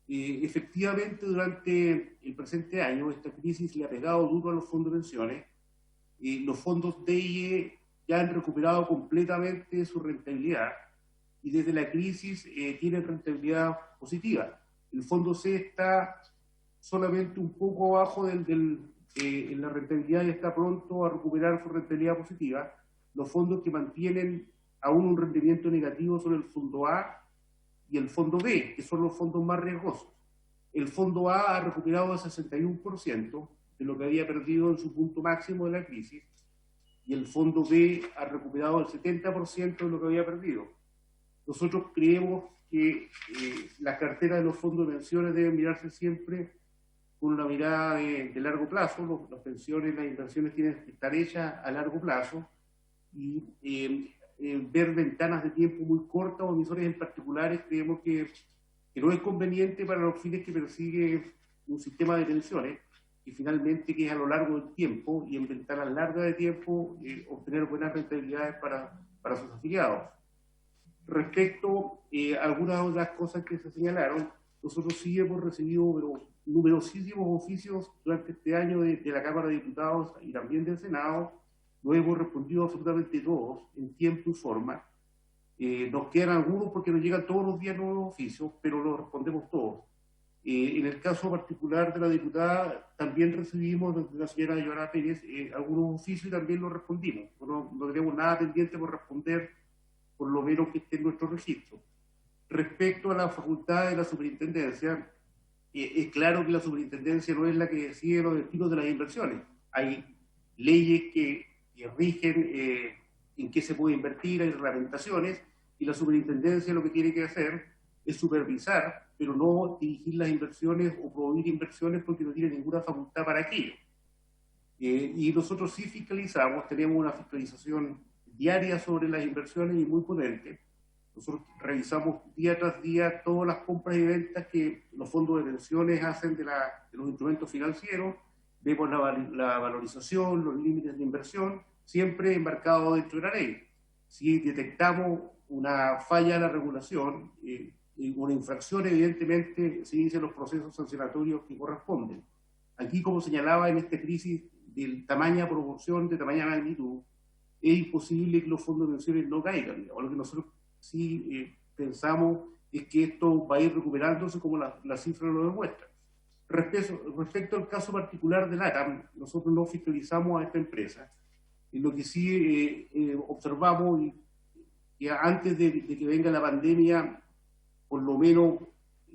Efectivamente, durante el presente año, esta crisis le ha pegado duro a los fondos de pensiones. Los fondos DIE ya han recuperado completamente su rentabilidad y desde la crisis tienen rentabilidad positiva. El fondo C está solamente un poco abajo en la rentabilidad y está pronto a recuperar su rentabilidad positiva. Los fondos que mantienen aún un rendimiento negativo son el fondo A y el fondo B, que son los fondos más riesgosos. El fondo A ha recuperado el 61% de lo que había perdido en su punto máximo de la crisis, y el fondo B ha recuperado el 70% de lo que había perdido. Nosotros creemos que las carteras de los fondos de pensiones deben mirarse siempre con una mirada de largo plazo. Las pensiones, las inversiones tienen que estar hechas a largo plazo, y ver ventanas de tiempo muy cortas o emisores en particulares creemos que no es conveniente para los fines que persigue un sistema de pensiones, y finalmente que es a lo largo del tiempo y en ventanas largas de tiempo obtener buenas rentabilidades para sus afiliados. Respecto a algunas otras cosas que se señalaron, nosotros sí hemos recibido numerosísimos oficios durante este año de la Cámara de Diputados y también del Senado. Lo hemos respondido absolutamente todos en tiempo y forma. Nos quedan algunos porque nos llegan todos los días nuevos oficios, pero los respondemos todos. En el caso particular de la diputada, también recibimos de la señora Joana Pérez algunos oficios y también los respondimos. No tenemos nada pendiente por responder, por lo menos que esté en nuestro registro. Respecto a la facultad de la superintendencia, es claro que la superintendencia no es la que decide los destinos de las inversiones. Hay leyes que rigen en qué se puede invertir, hay reglamentaciones, y la superintendencia lo que tiene que hacer es supervisar, pero no dirigir las inversiones o prohibir inversiones porque no tiene ninguna facultad para aquello. Y nosotros sí fiscalizamos, tenemos una fiscalización diaria sobre las inversiones y muy potente. Nosotros revisamos día tras día todas las compras y ventas que los fondos de pensiones hacen de los instrumentos financieros, vemos la valorización, los límites de inversión, siempre embarcado dentro de la ley. Si detectamos una falla en la regulación, una infracción, evidentemente se inician los procesos sancionatorios que corresponden. Aquí, como señalaba, en esta crisis de tamaña proporción, de tamaña magnitud, es imposible que los fondos de pensiones no caigan. O lo que nosotros sí pensamos es que esto va a ir recuperándose como la cifra lo demuestra. Respecto al caso particular de LATAM, nosotros no fiscalizamos a esta empresa. Y lo que sí observamos, y antes de que venga la pandemia, por lo menos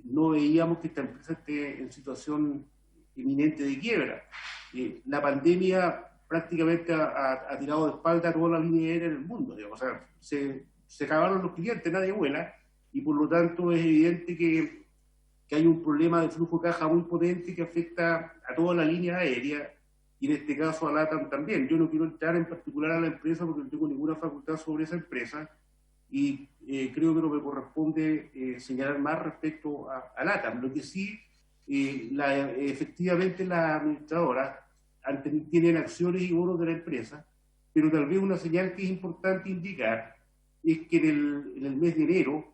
no veíamos que esta empresa esté en situación inminente de quiebra. La pandemia prácticamente ha tirado de espalda a toda la línea aérea en el mundo. Digamos. O sea, se acabaron los clientes, nadie vuela, y por lo tanto es evidente que hay un problema de flujo de caja muy potente que afecta a toda la línea aérea, y en este caso a LATAM también. Yo no quiero entrar en particular a la empresa porque no tengo ninguna facultad sobre esa empresa, y creo que no me corresponde señalar más respecto a LATAM. Lo que sí, efectivamente las administradoras tienen acciones y bonos de la empresa, pero tal vez una señal que es importante indicar es que en el mes de enero,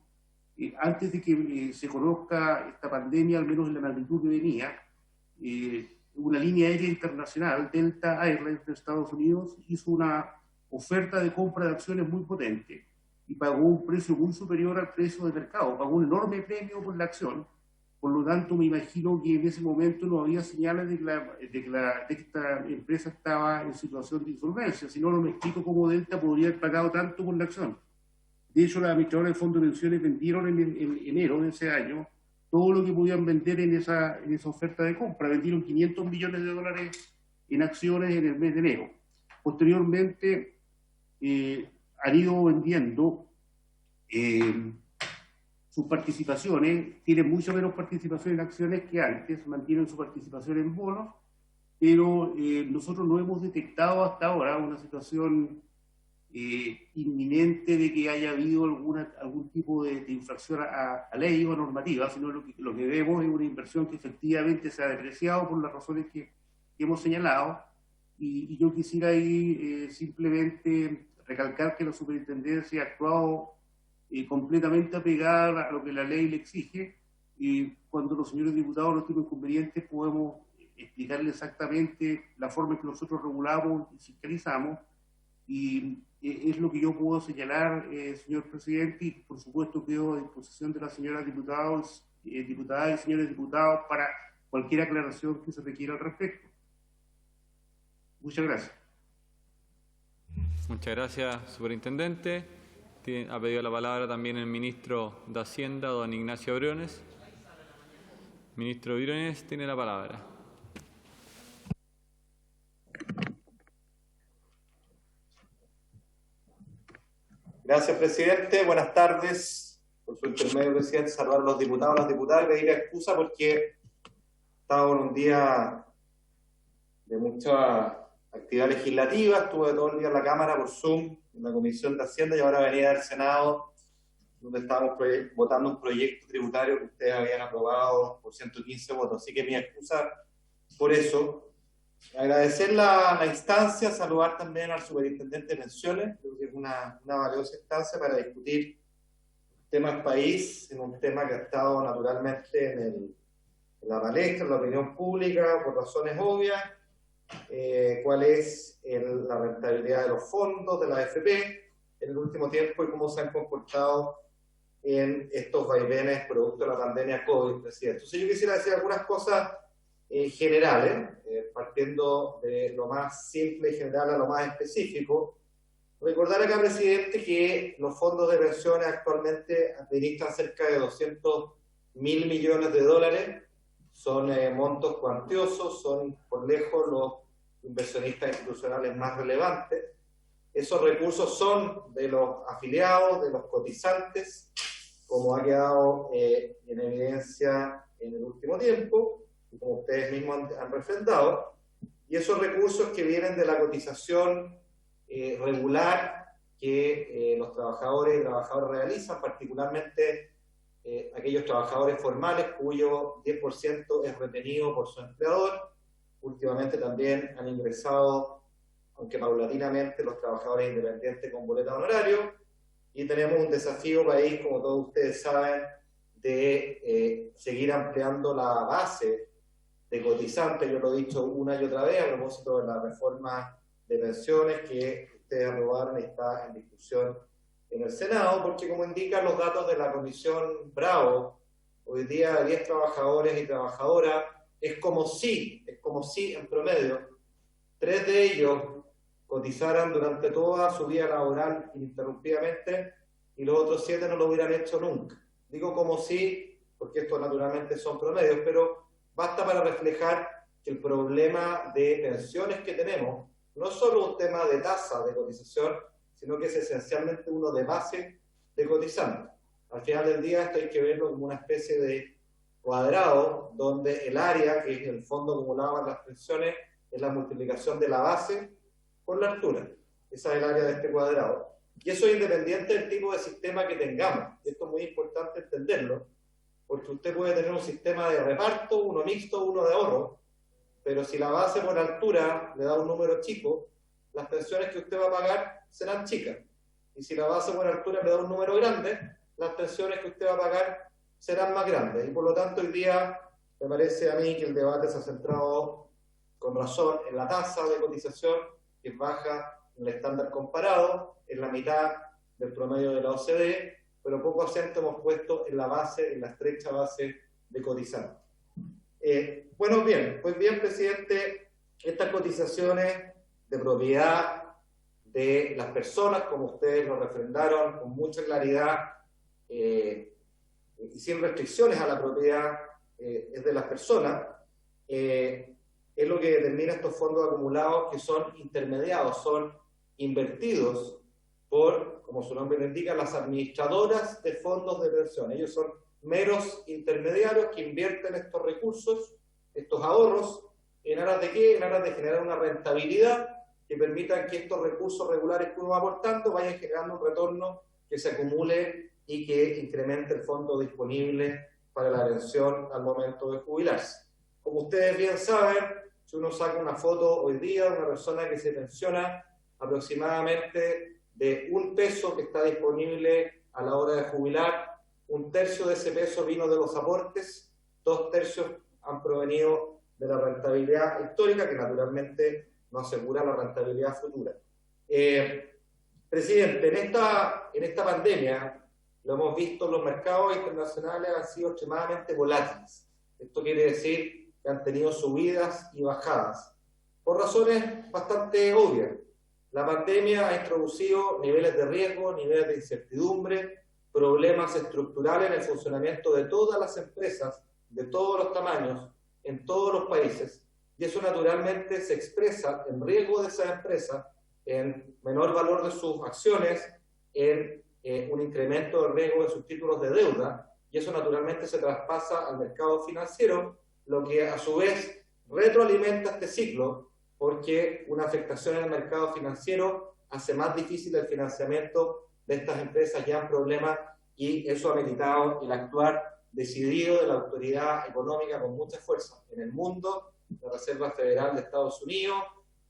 antes de que se conozca esta pandemia, al menos en la magnitud que venía, una línea aérea internacional, Delta Airlines de Estados Unidos, hizo una oferta de compra de acciones muy potente y pagó un precio muy superior al precio de mercado, pagó un enorme premio por la acción. Por lo tanto, me imagino que en ese momento no había señales de que esta empresa estaba en situación de insolvencia. Si no, no me explico cómo Delta podría haber pagado tanto por la acción. De hecho, las administradoras de fondos de pensiones vendieron en enero de ese año todo lo que podían vender en esa oferta de compra. Vendieron $500 millones en acciones en el mes de enero. Posteriormente, han ido vendiendo sus participaciones, tienen mucho menos participación en acciones que antes, mantienen su participación en bonos, pero nosotros no hemos detectado hasta ahora una situación inminente de que haya habido algún tipo de infracción a ley o a normativa, sino lo que vemos es una inversión que efectivamente se ha depreciado por las razones que hemos señalado, y yo quisiera ahí simplemente recalcar que la superintendencia ha actuado completamente apegada a lo que la ley le exige, y cuando los señores diputados no tienen inconvenientes podemos explicarles exactamente la forma en que nosotros regulamos y fiscalizamos, y es lo que yo puedo señalar, señor presidente, y por supuesto quedo a disposición de las señoras diputadas y señores diputados para cualquier aclaración que se requiera al respecto. Muchas gracias. Muchas gracias, superintendente. Ha pedido la palabra también el ministro de Hacienda, don Ignacio Briones. Ministro Briones, tiene la palabra. Gracias, presidente. Buenas tardes. Por su intermedio, presidente, saludar a los diputados, a las diputadas y pedir excusa porque estaba en un día de mucha actividad legislativa. Estuve todo el día en la Cámara por Zoom, en la Comisión de Hacienda, y ahora venía del Senado, donde estábamos votando un proyecto tributario que ustedes habían aprobado por 115 votos. Así que mi excusa por eso. Agradecer la instancia, saludar también al superintendente de pensiones. Creo que es una valiosa instancia para discutir temas país, en un tema que ha estado naturalmente en la palestra, en la opinión pública, por razones obvias. Cuál es la rentabilidad de los fondos de la AFP en el último tiempo y cómo se han comportado en estos vaivenes producto de la pandemia COVID, presidente. Entonces yo quisiera decir algunas cosas generales, partiendo de lo más simple y general a lo más específico. Recordar acá, presidente, que los fondos de pensiones actualmente administran cerca de 200.000 millones de dólares. Son montos cuantiosos, son por lejos los inversionistas institucionales más relevantes. Esos recursos son de los afiliados, de los cotizantes, como ha quedado en evidencia en el último tiempo, y como ustedes mismos han refrendado, y esos recursos que vienen de la cotización regular que los trabajadores y trabajadoras realizan, particularmente aquellos trabajadores formales cuyo 10% es retenido por su empleador. Últimamente también han ingresado, aunque paulatinamente, los trabajadores independientes con boleta de honorario, y tenemos un desafío país, como todos ustedes saben, de seguir ampliando la base de cotizantes. Yo lo he dicho una y otra vez a propósito de la reforma de pensiones que ustedes aprobaron y está en discusión en el Senado, porque como indican los datos de la Comisión Bravo, hoy día 10 trabajadores y trabajadoras es como si en promedio 3 de ellos cotizaran durante toda su vida laboral ininterrumpidamente y los otros 7 no lo hubieran hecho nunca. Digo como si, porque estos naturalmente son promedios, pero basta para reflejar que el problema de pensiones que tenemos no es solo un tema de tasa de cotización, sino que es esencialmente uno de base de cotizantes. Al final del día esto hay que verlo como una especie de cuadrado, donde el área, que es el fondo acumulado en las pensiones, es la multiplicación de la base por la altura. Esa es el área de este cuadrado. Y eso es independiente del tipo de sistema que tengamos. Esto es muy importante entenderlo, porque usted puede tener un sistema de reparto, uno mixto, uno de ahorro, pero si la base por altura le da un número chico, las pensiones que usted va a pagar serán chicas. Y si la base por altura le da un número grande, las pensiones que usted va a pagar serán más grandes. Y por lo tanto, hoy día me parece a mí que el debate se ha centrado con razón en la tasa de cotización, que es baja en el estándar comparado, en la mitad del promedio de la OCDE, pero poco acento hemos puesto en la base, en la estrecha base de cotizantes. Pues bien, presidente, estas cotizaciones de propiedad de las personas, como ustedes lo refrendaron con mucha claridad y sin restricciones a la propiedad, es de las personas, es lo que determina estos fondos acumulados que son intermediados, son invertidos por, como su nombre lo indica, las administradoras de fondos de pensión. Ellos son meros intermediarios que invierten estos recursos, estos ahorros, ¿En aras de qué? En aras de generar una rentabilidad que permitan que estos recursos regulares que uno va aportando vayan generando un retorno que se acumule y que incremente el fondo disponible para la pensión al momento de jubilarse. Como ustedes bien saben, si uno saca una foto hoy día de una persona que se pensiona, aproximadamente de $1 que está disponible a la hora de jubilar, 1/3 de ese peso vino de los aportes, 2/3 han provenido de la rentabilidad histórica, que naturalmente no asegura la rentabilidad futura. Presidente, en esta pandemia, lo hemos visto, los mercados internacionales han sido extremadamente volátiles. Esto quiere decir que han tenido subidas y bajadas, por razones bastante obvias. La pandemia ha introducido niveles de riesgo, niveles de incertidumbre, problemas estructurales en el funcionamiento de todas las empresas, de todos los tamaños, en todos los países, y eso naturalmente se expresa en riesgo de esas empresas, en menor valor de sus acciones, en un incremento del riesgo de sus títulos de deuda, y eso naturalmente se traspasa al mercado financiero, lo que a su vez retroalimenta este ciclo, porque una afectación en el mercado financiero hace más difícil el financiamiento de estas empresas ya en problemas, y eso ha meritado el actuar decidido de la autoridad económica con mucha fuerza en el mundo, la Reserva Federal de Estados Unidos,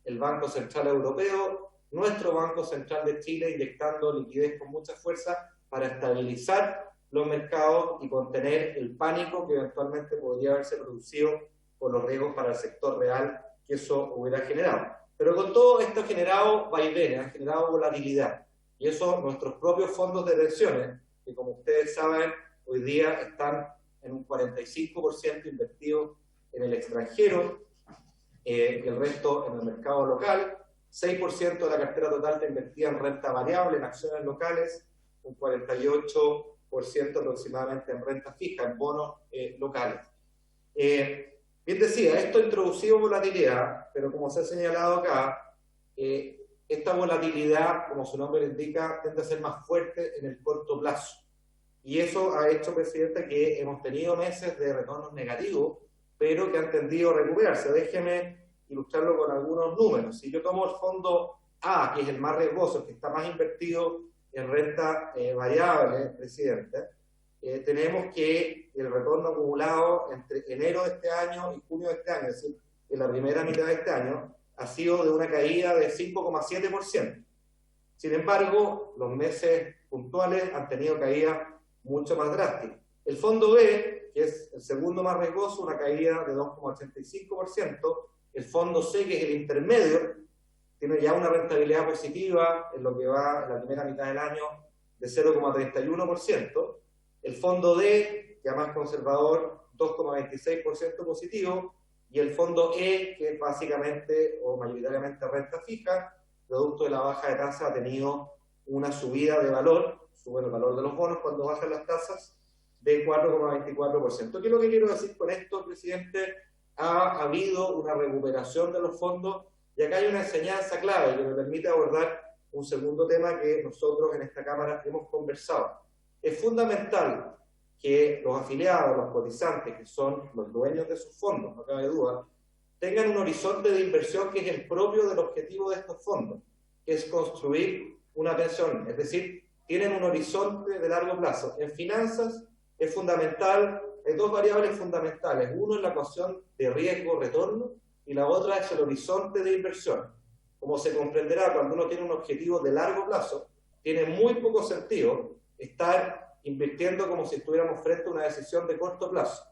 el Banco Central Europeo, nuestro Banco Central de Chile, inyectando liquidez con mucha fuerza para estabilizar los mercados y contener el pánico que eventualmente podría haberse producido por los riesgos para el sector real que eso hubiera generado. Pero con todo esto ha generado vaivenes, ha generado volatilidad, y eso nuestros propios fondos de pensiones, que como ustedes saben, hoy día están en un 45% invertidos en el extranjero, el resto en el mercado local, 6% de la cartera total está invertida en renta variable, en acciones locales, un 48% aproximadamente en renta fija, en bonos locales. Bien decía, esto ha introducido volatilidad, pero como se ha señalado acá, esta volatilidad, como su nombre le indica, tiende a ser más fuerte en el corto plazo. Y eso ha hecho, Presidente, que hemos tenido meses de retornos negativos, pero que han tendido a recuperarse. Déjeme ilustrarlo con algunos números. Si yo tomo el fondo A, que es el más riesgoso, el que está más invertido en renta variable, Presidente, tenemos que el retorno acumulado entre enero de este año y junio de este año, es decir, en la primera mitad de este año, ha sido de una caída de 5,7%. Sin embargo, los meses puntuales han tenido caídas mucho más drásticas. El fondo B, que es el segundo más riesgoso, una caída de 2,85%. El fondo C, que es el intermedio, tiene ya una rentabilidad positiva en lo que va en la primera mitad del año de 0,31%. El fondo D, ya más conservador, 2,26% positivo. Y el fondo E, que es básicamente o mayoritariamente renta fija, producto de la baja de tasa, ha tenido una subida de valor, sube el valor de los bonos cuando bajan las tasas, de 4,24%. ¿Qué es lo que quiero decir con esto, Presidente? Ha habido una recuperación de los fondos, y acá hay una enseñanza clave que me permite abordar un segundo tema que nosotros en esta Cámara hemos conversado. Es fundamental que los afiliados, los cotizantes, que son los dueños de sus fondos, no cabe duda, tengan un horizonte de inversión que es el propio del objetivo de estos fondos, que es construir una pensión, es decir, tienen un horizonte de largo plazo. En finanzas es fundamental, hay dos variables fundamentales, uno es la ecuación de riesgo-retorno y la otra es el horizonte de inversión. Como se comprenderá, cuando uno tiene un objetivo de largo plazo, tiene muy poco sentido estar invirtiendo como si estuviéramos frente a una decisión de corto plazo.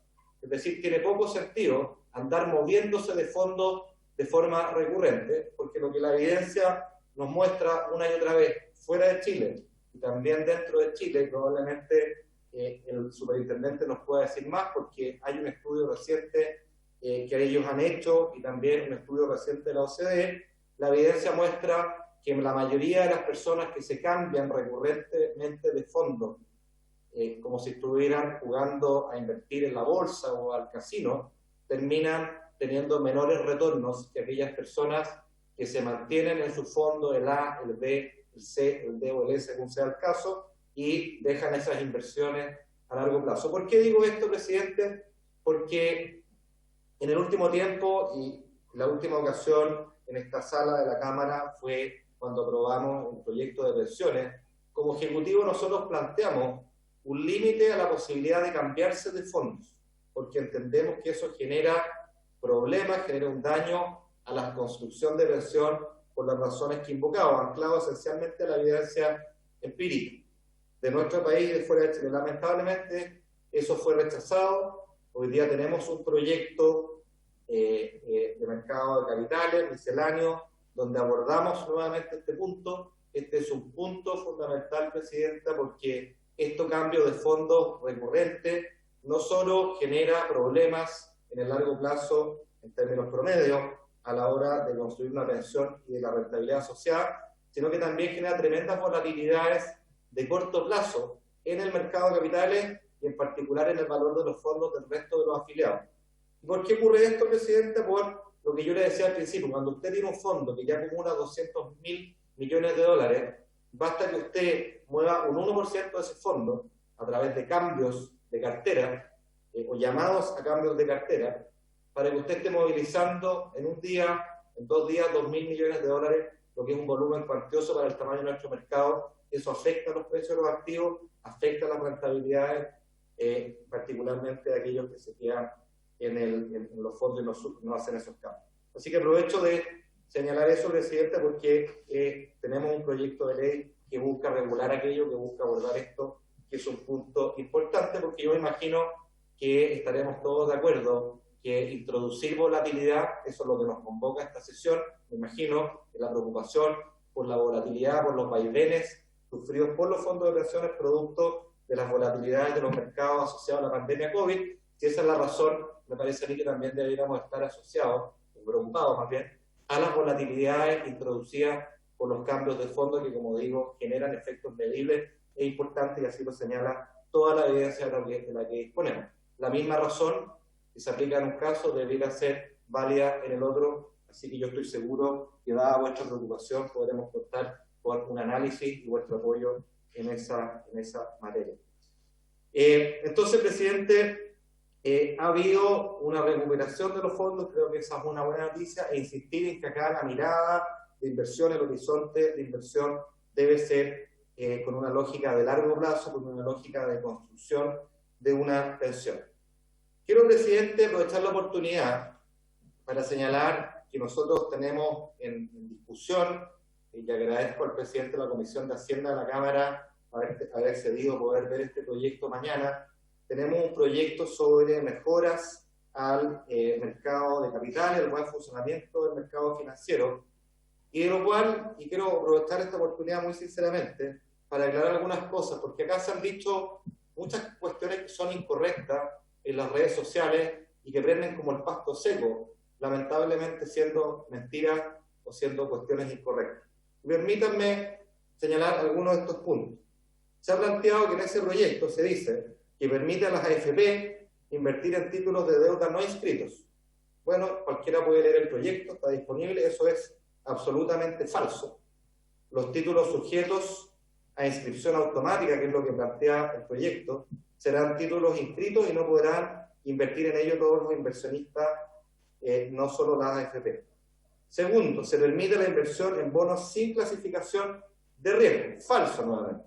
Es decir, tiene poco sentido andar moviéndose de fondos de forma recurrente, porque lo que la evidencia nos muestra una y otra vez, fuera de Chile y también dentro de Chile, probablemente el superintendente nos pueda decir más, porque hay un estudio reciente que ellos han hecho y también un estudio reciente de la OCDE, la evidencia muestra que la mayoría de las personas que se cambian recurrentemente de fondo, como si estuvieran jugando a invertir en la bolsa o al casino, terminan teniendo menores retornos que aquellas personas que se mantienen en su fondo, el A, el B, el C, el D o el E, según sea el caso, y dejan esas inversiones a largo plazo. ¿Por qué digo esto, Presidente? Porque en el último tiempo, y La última ocasión en esta sala de la Cámara fue cuando aprobamos un proyecto de pensiones. Como Ejecutivo nosotros planteamos un límite a la posibilidad de cambiarse de fondos, porque entendemos que eso genera problemas, genera un daño a la construcción de pensión por las razones que invocaba, anclado esencialmente a la evidencia empírica de nuestro país y de fuera de Chile. Lamentablemente eso fue rechazado. Hoy día tenemos un proyecto de mercado de capitales, misceláneo, donde abordamos nuevamente este punto. Este es un punto fundamental, Presidenta, porque este cambio de fondos recurrente no solo genera problemas en el largo plazo en términos promedios a la hora de construir una pensión y de la rentabilidad asociada, sino que también genera tremendas volatilidades de corto plazo en el mercado de capitales y en particular en el valor de los fondos del resto de los afiliados. ¿Y por qué ocurre esto, Presidenta? Por lo que yo le decía al principio, cuando usted tiene un fondo que ya acumula 200.000 millones de dólares, basta que usted mueva un 1% de ese fondo a través de cambios de cartera o llamados a cambios de cartera para que usted esté movilizando en un día, en 2 días, 2.000 millones de dólares, lo que es un volumen cuantioso para el tamaño de nuestro mercado. Eso afecta a los precios de los activos, afecta a las rentabilidades, particularmente de aquellos que se quedan en los fondos y no hacen esos cambios. Así que aprovecho de señalar eso, Presidente, porque tenemos un proyecto de ley que busca regular aquello, que busca abordar esto, que es un punto importante, porque yo me imagino que estaremos todos de acuerdo que introducir volatilidad, eso es lo que nos convoca a esta sesión, me imagino que la preocupación por la volatilidad, por los vaivenes sufridos por los fondos de pensiones producto de las volatilidades de los mercados asociados a la pandemia COVID. Si esa es la razón, me parece a mí que también deberíamos estar asociados, preocupados más bien, a las volatilidades introducidas por los cambios de fondo que, como digo, generan efectos medibles e importantes, y así lo señala toda la evidencia de la que disponemos. La misma razón que se aplica en un caso debería ser válida en el otro, así que yo estoy seguro que, dada vuestra preocupación, podremos contar con un análisis y vuestro apoyo en esa materia. Entonces, Presidente, ha habido una recuperación de los fondos, creo que esa es una buena noticia, e insistir en que acá la mirada de inversión, el horizonte de inversión debe ser con una lógica de largo plazo, con una lógica de construcción de una pensión. Quiero, Presidente, aprovechar la oportunidad para señalar que nosotros tenemos en discusión, y agradezco al Presidente de la Comisión de Hacienda de la Cámara haber cedido poder ver este proyecto mañana. Tenemos un proyecto sobre mejoras al mercado de capitales, el buen funcionamiento del mercado financiero, y de lo cual, y quiero aprovechar esta oportunidad muy sinceramente para aclarar algunas cosas, porque acá se han dicho muchas cuestiones que son incorrectas en las redes sociales y que prenden como el pasto seco, lamentablemente siendo mentiras o siendo cuestiones incorrectas. Permítanme señalar algunos de estos puntos. Se ha planteado que en ese proyecto se dice que permite a las AFP invertir en títulos de deuda no inscritos. Bueno, cualquiera puede leer el proyecto, está disponible, eso es absolutamente falso. Los títulos sujetos a inscripción automática, que es lo que plantea el proyecto, serán títulos inscritos y no podrán invertir en ellos todos los inversionistas, no solo las AFP. Segundo, se permite la inversión en bonos sin clasificación de riesgo. Falso, nuevamente.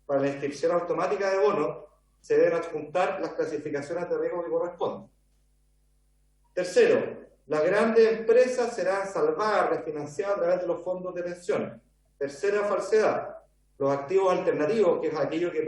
Para la inscripción automática de bonos se deben adjuntar las clasificaciones de riesgo que corresponden. Tercero, las grandes empresas serán salvadas, refinanciadas a través de los fondos de pensión. Tercera falsedad, los activos alternativos, que es aquello que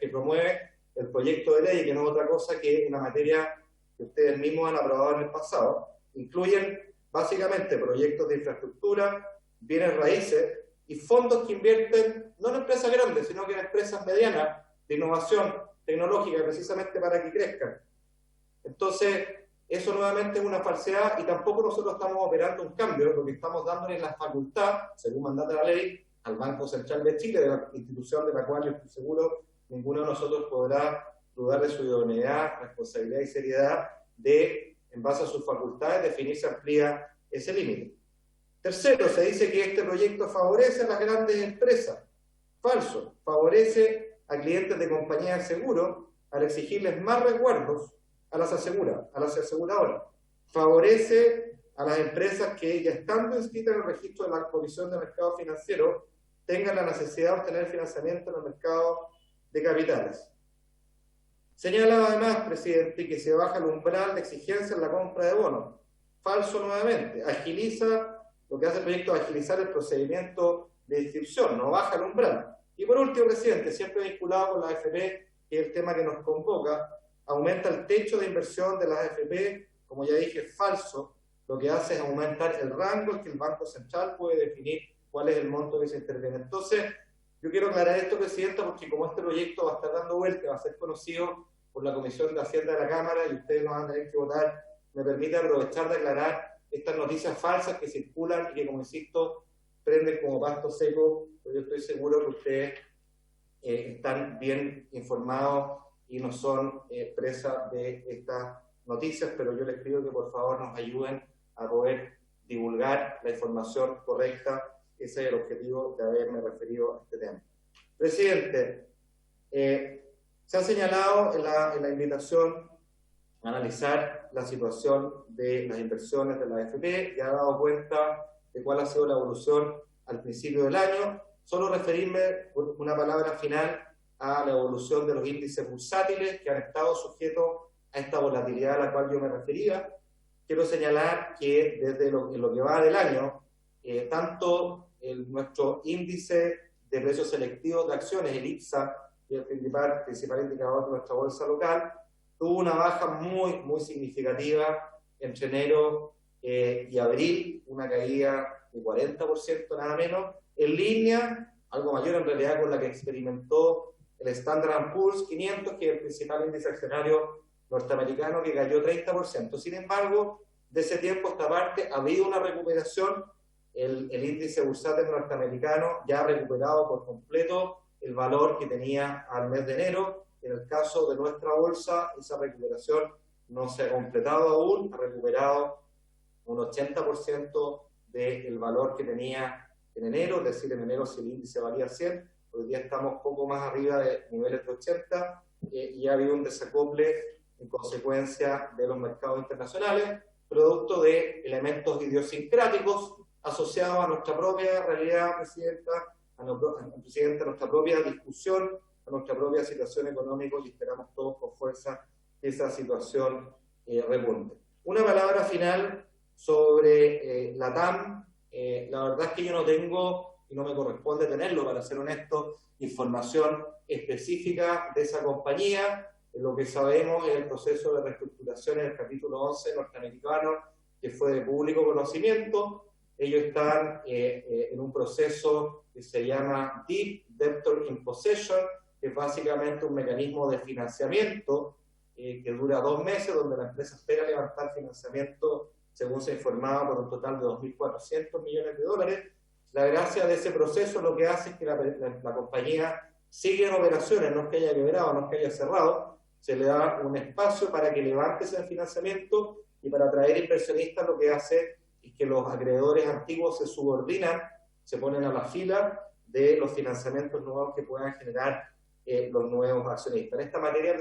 promueve el proyecto de ley, que no es otra cosa que una materia que ustedes mismos han aprobado en el pasado, incluyen básicamente proyectos de infraestructura, bienes raíces y fondos que invierten no en empresas grandes, sino que en empresas medianas de innovación tecnológica, precisamente para que crezcan. Entonces, eso nuevamente es una falsedad y tampoco nosotros estamos operando un cambio, lo que estamos dándole la facultad, según mandata la ley, al Banco Central de Chile, de la institución de la cual yo estoy seguro ninguno de nosotros podrá dudar de su idoneidad, responsabilidad y seriedad de, en base a sus facultades, definir si amplía ese límite. Tercero, se dice que este proyecto favorece a las grandes empresas. Falso. Favorece a clientes de compañías de seguro al exigirles más resguardos a las aseguradoras. Favorece a las empresas que, ya estando inscritas en el registro de la Comisión de Mercado Financiero, tengan la necesidad de obtener financiamiento en el mercado de capitales. Señala además, presidente, que se baja el umbral de exigencia en la compra de bonos. Falso nuevamente. Agiliza, lo que hace el proyecto es agilizar el procedimiento de inscripción, no baja el umbral. Y por último, presidente, siempre vinculado con la AFP, que es el tema que nos convoca, aumenta el techo de inversión de las AFP, como ya dije, es falso. Lo que hace es aumentar el rango en que el Banco Central puede definir cuál es el monto que se interviene. Entonces, yo quiero aclarar esto, presidenta, porque como este proyecto va a estar dando vuelta, va a ser conocido por la Comisión de Hacienda de la Cámara y ustedes no van a tener que votar, me permite aprovechar de aclarar estas noticias falsas que circulan y que, como insisto, prenden como pasto seco, pero yo estoy seguro que ustedes están bien informados y no son presa de estas noticias, pero yo les pido que por favor nos ayuden a poder divulgar la información correcta. Ese es el objetivo de haberme referido a este tema. Presidente, se ha señalado en la invitación a analizar la situación de las inversiones de la AFP, ya ha dado cuenta de cuál ha sido la evolución al principio del año. Solo referirme por una palabra final a la evolución de los índices bursátiles que han estado sujetos a esta volatilidad a la cual yo me refería. Quiero señalar que desde lo que va del año, tanto nuestro índice de precios selectivos de acciones, el IPSA, que es el principal indicador de nuestra bolsa local, tuvo una baja muy significativa entre enero y abril, una caída de 40%, nada menos, en línea, algo mayor en realidad con la que experimentó el Standard & Poor's 500, que es el principal índice accionario norteamericano, que cayó 30%. Sin embargo, de ese tiempo a esta parte ha habido una recuperación. El índice bursátil norteamericano ya ha recuperado por completo el valor que tenía al mes de enero. En el caso de nuestra bolsa, esa recuperación no se ha completado aún, ha recuperado un 80% del valor que tenía en enero, es decir, en enero si el índice valía 100, hoy día estamos poco más arriba de niveles de 80, y ha habido un desacople en consecuencia de los mercados internacionales, producto de elementos idiosincráticos asociados a nuestra propia realidad, presidenta, a nuestra propia discusión, a nuestra propia situación económica, y esperamos todos con fuerza que esa situación repunte. Una palabra final sobre la TAM. La verdad es que yo no tengo, y no me corresponde tenerlo, para ser honesto, información específica de esa compañía. Lo que sabemos es el proceso de reestructuración en el capítulo 11 norteamericano, que fue de público conocimiento. Ellos están en un proceso que se llama Deep Debtor Imposition, que es básicamente un mecanismo de financiamiento que dura 2 meses, donde la empresa espera levantar financiamiento, según se informaba, por un total de 2.400 millones de dólares. La gracia de ese proceso lo que hace es que la compañía sigue en operaciones, no es que haya quebrado, no es que haya cerrado, se le da un espacio para que levante ese financiamiento, y para atraer inversionistas lo que hace es que los acreedores antiguos se subordinan, se ponen a la fila de los financiamientos nuevos que puedan generar los nuevos accionistas. En esta materia,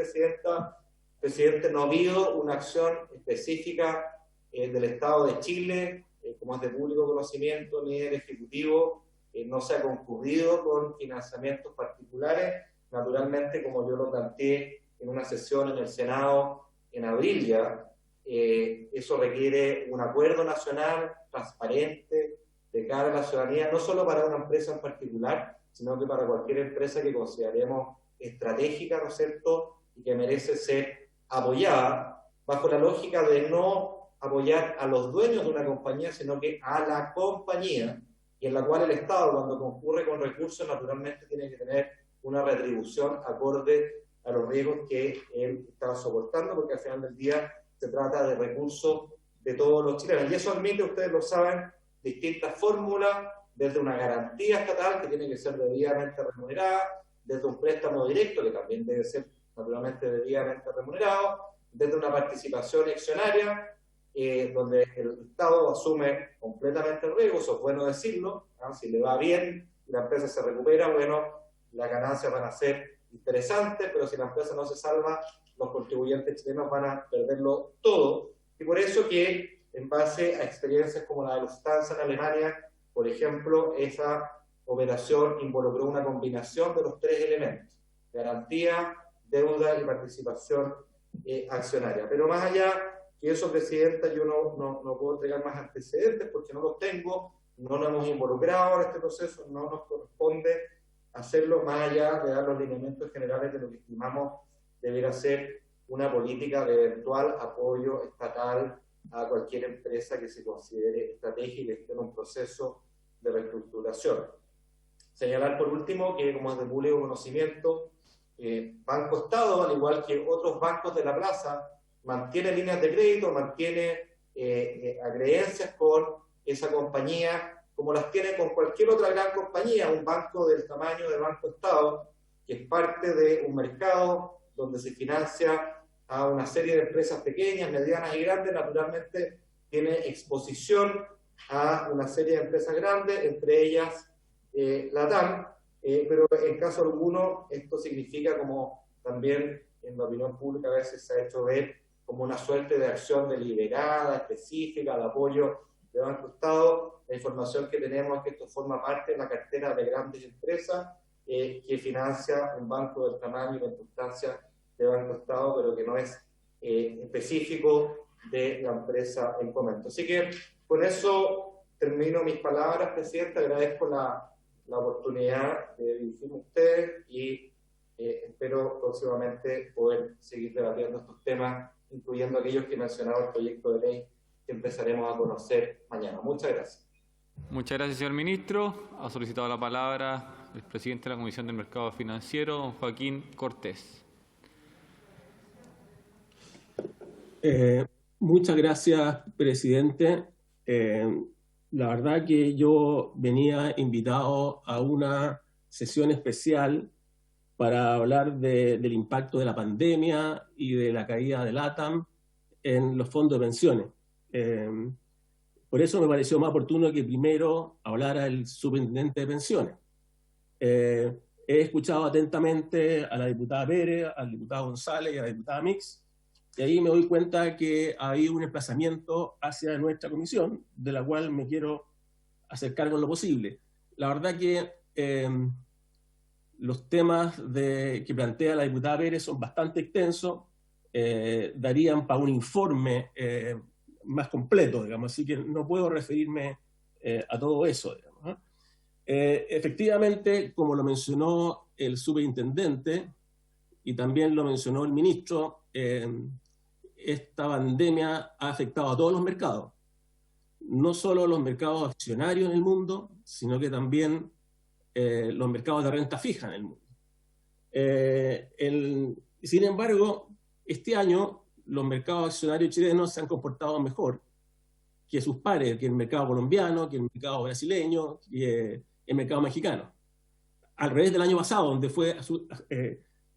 presidente, no ha habido una acción específica del Estado de Chile, como es de público conocimiento, ni del Ejecutivo, no se ha concurrido con financiamientos particulares. Naturalmente, como yo lo planteé en una sesión en el Senado en abril ya, eso requiere un acuerdo nacional transparente de cara a la ciudadanía, no solo para una empresa en particular, sino que para cualquier empresa que consideremos estratégica, ¿no es cierto?, y que merece ser apoyada, bajo la lógica de no apoyar a los dueños de una compañía, sino que a la compañía, y en la cual el Estado, cuando concurre con recursos, naturalmente tiene que tener una retribución acorde a los riesgos que él estaba soportando, porque al final del día se trata de recursos de todos los chilenos. Y eso admite, ustedes lo saben, distintas fórmulas, desde una garantía estatal que tiene que ser debidamente remunerada, desde un préstamo directo que también debe ser naturalmente debidamente remunerado, desde una participación accionaria, donde el Estado asume completamente el riesgo. Eso es bueno decirlo, ¿no? Si le va bien y la empresa se recupera, bueno, las ganancias van a ser interesantes, pero si la empresa no se salva, los contribuyentes chilenos van a perderlo todo. Y por eso que en base a experiencias como la de Lufthansa en Alemania. Por ejemplo, esa operación involucró una combinación de los tres elementos: garantía, deuda y participación accionaria. Pero más allá que eso, Presidenta, yo no puedo entregar más antecedentes porque no los tengo, no nos hemos involucrado en este proceso, no nos corresponde hacerlo, más allá de dar los lineamientos generales de lo que estimamos deberá ser una política de eventual apoyo estatal a cualquier empresa que se considere estratégica y que esté en un proceso de reestructuración. Señalar por último que, como es de público conocimiento, Banco Estado, al igual que otros bancos de la plaza, mantiene líneas de crédito, mantiene acreencias con esa compañía, como las tiene con cualquier otra gran compañía, un banco del tamaño de Banco Estado, que es parte de un mercado donde se financia a una serie de empresas pequeñas, medianas y grandes. Naturalmente tiene exposición a una serie de empresas grandes, entre ellas Latam, pero en caso alguno esto significa, como también en la opinión pública a veces se ha hecho ver, como una suerte de acción deliberada, específica, de apoyo de Banco Estado. La información que tenemos es que esto forma parte de la cartera de grandes empresas que financia un banco del tamaño y la importancia de Banco Estado, pero que no es específico de la empresa en comento. Así que con eso termino mis palabras, Presidenta. Agradezco la oportunidad de dirigirme a ustedes y espero próximamente poder seguir debatiendo estos temas, incluyendo aquellos que mencionaba el proyecto de ley que empezaremos a conocer mañana. Muchas gracias. Muchas gracias, señor ministro. Ha solicitado la palabra el presidente de la Comisión del Mercado Financiero, don Joaquín Cortés. Muchas gracias, presidente. La verdad que yo venía invitado a una sesión especial para hablar del impacto de la pandemia y de la caída de LATAM en los fondos de pensiones. Por eso me pareció más oportuno que primero hablara el superintendente de pensiones. He escuchado atentamente a la diputada Pérez, al diputado González y a la diputada Mix, y ahí me doy cuenta que ha habido un desplazamiento hacia nuestra comisión, de la cual me quiero hacer cargo en lo posible. La verdad que los temas que plantea la diputada Pérez son bastante extensos, darían para un informe más completo, digamos, así que no puedo referirme a todo eso, digamos, ¿no? Efectivamente, como lo mencionó el superintendente y también lo mencionó el ministro, esta pandemia ha afectado a todos los mercados, no solo los mercados accionarios en el mundo, sino que también los mercados de renta fija en el mundo. Sin embargo, este año los mercados accionarios chilenos se han comportado mejor que sus pares, que el mercado colombiano, que el mercado brasileño, que el mercado mexicano. Al revés del año pasado, donde fue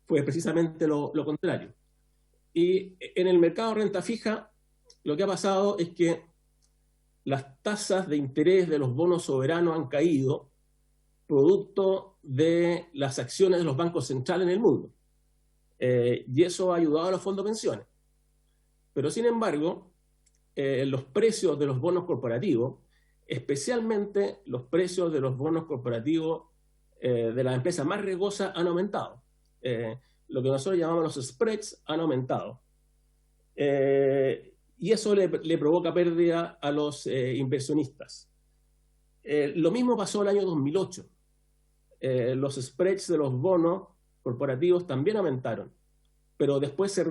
precisamente lo contrario. Y en el mercado de renta fija, lo que ha pasado es que las tasas de interés de los bonos soberanos han caído producto de las acciones de los bancos centrales en el mundo. Y eso ha ayudado a los fondos de pensiones. Pero sin embargo, los precios de los bonos corporativos, especialmente los precios de los bonos corporativos de las empresas más riesgosas, han aumentado. Lo que nosotros llamamos los spreads han aumentado. Y eso le provoca pérdida a los inversionistas. Lo mismo pasó el año 2008. Los spreads de los bonos corporativos también aumentaron, pero después se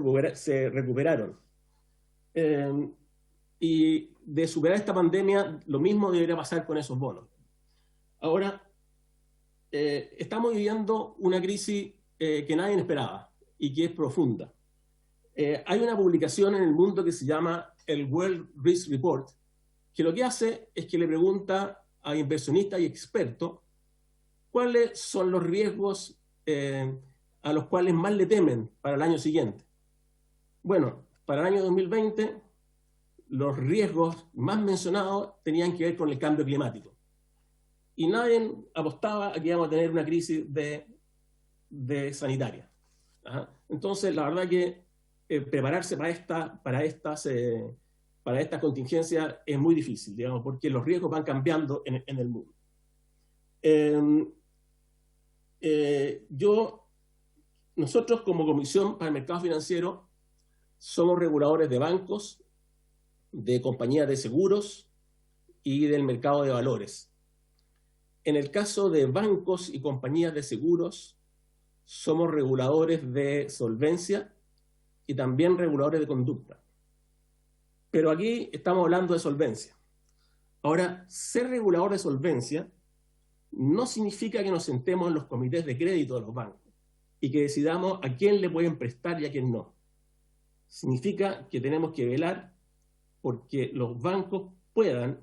recuperaron. Y de superar esta pandemia, lo mismo debería pasar con esos bonos. Ahora, estamos viviendo una crisis que nadie esperaba y que es profunda. Hay una publicación en el mundo que se llama el World Risk Report, que lo que hace es que le pregunta a inversionistas y expertos cuáles son los riesgos a los cuales más le temen para el año siguiente. Bueno, para el año 2020, los riesgos más mencionados tenían que ver con el cambio climático. Y nadie apostaba a que íbamos a tener una crisis de sanitaria. Ajá. Entonces, la verdad que prepararse para estas para estas contingencias es muy difícil, digamos, porque los riesgos van cambiando en el mundo. Nosotros como Comisión para el Mercado Financiero somos reguladores de bancos, de compañías de seguros y del mercado de valores. En el caso de bancos y compañías de seguros, somos reguladores de solvencia y también reguladores de conducta. Pero aquí estamos hablando de solvencia. Ahora, ser regulador de solvencia no significa que nos sentemos en los comités de crédito de los bancos y que decidamos a quién le pueden prestar y a quién no. Significa que tenemos que velar porque los bancos puedan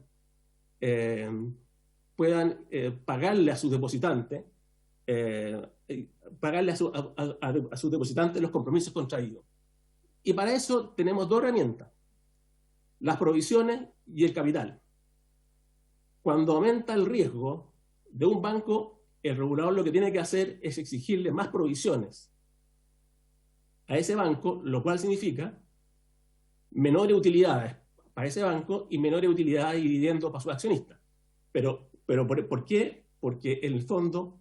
pagarle a sus depositantes, a sus depositantes los compromisos contraídos. Y para eso tenemos dos herramientas: las provisiones y el capital. Cuando aumenta el riesgo de un banco, el regulador lo que tiene que hacer es exigirle más provisiones a ese banco, lo cual significa menores utilidades para ese banco y menores utilidades y dividendos para sus accionistas. Pero ¿por qué? Porque en el fondo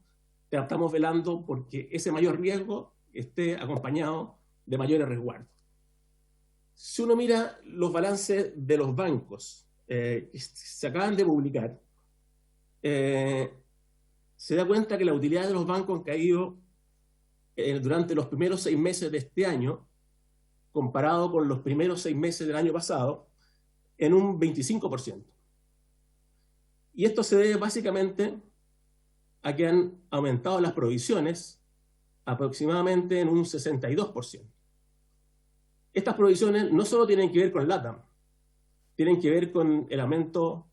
estamos velando porque ese mayor riesgo esté acompañado de mayores resguardos. Si uno mira los balances de los bancos que se acaban de publicar, se da cuenta que la utilidad de los bancos han caído durante los primeros 6 meses de este año, comparado con los primeros 6 meses del año pasado, en un 25%. Y esto se debe básicamente a que han aumentado las provisiones aproximadamente en un 62%. Estas provisiones no solo tienen que ver con LATAM, tienen que ver con el aumento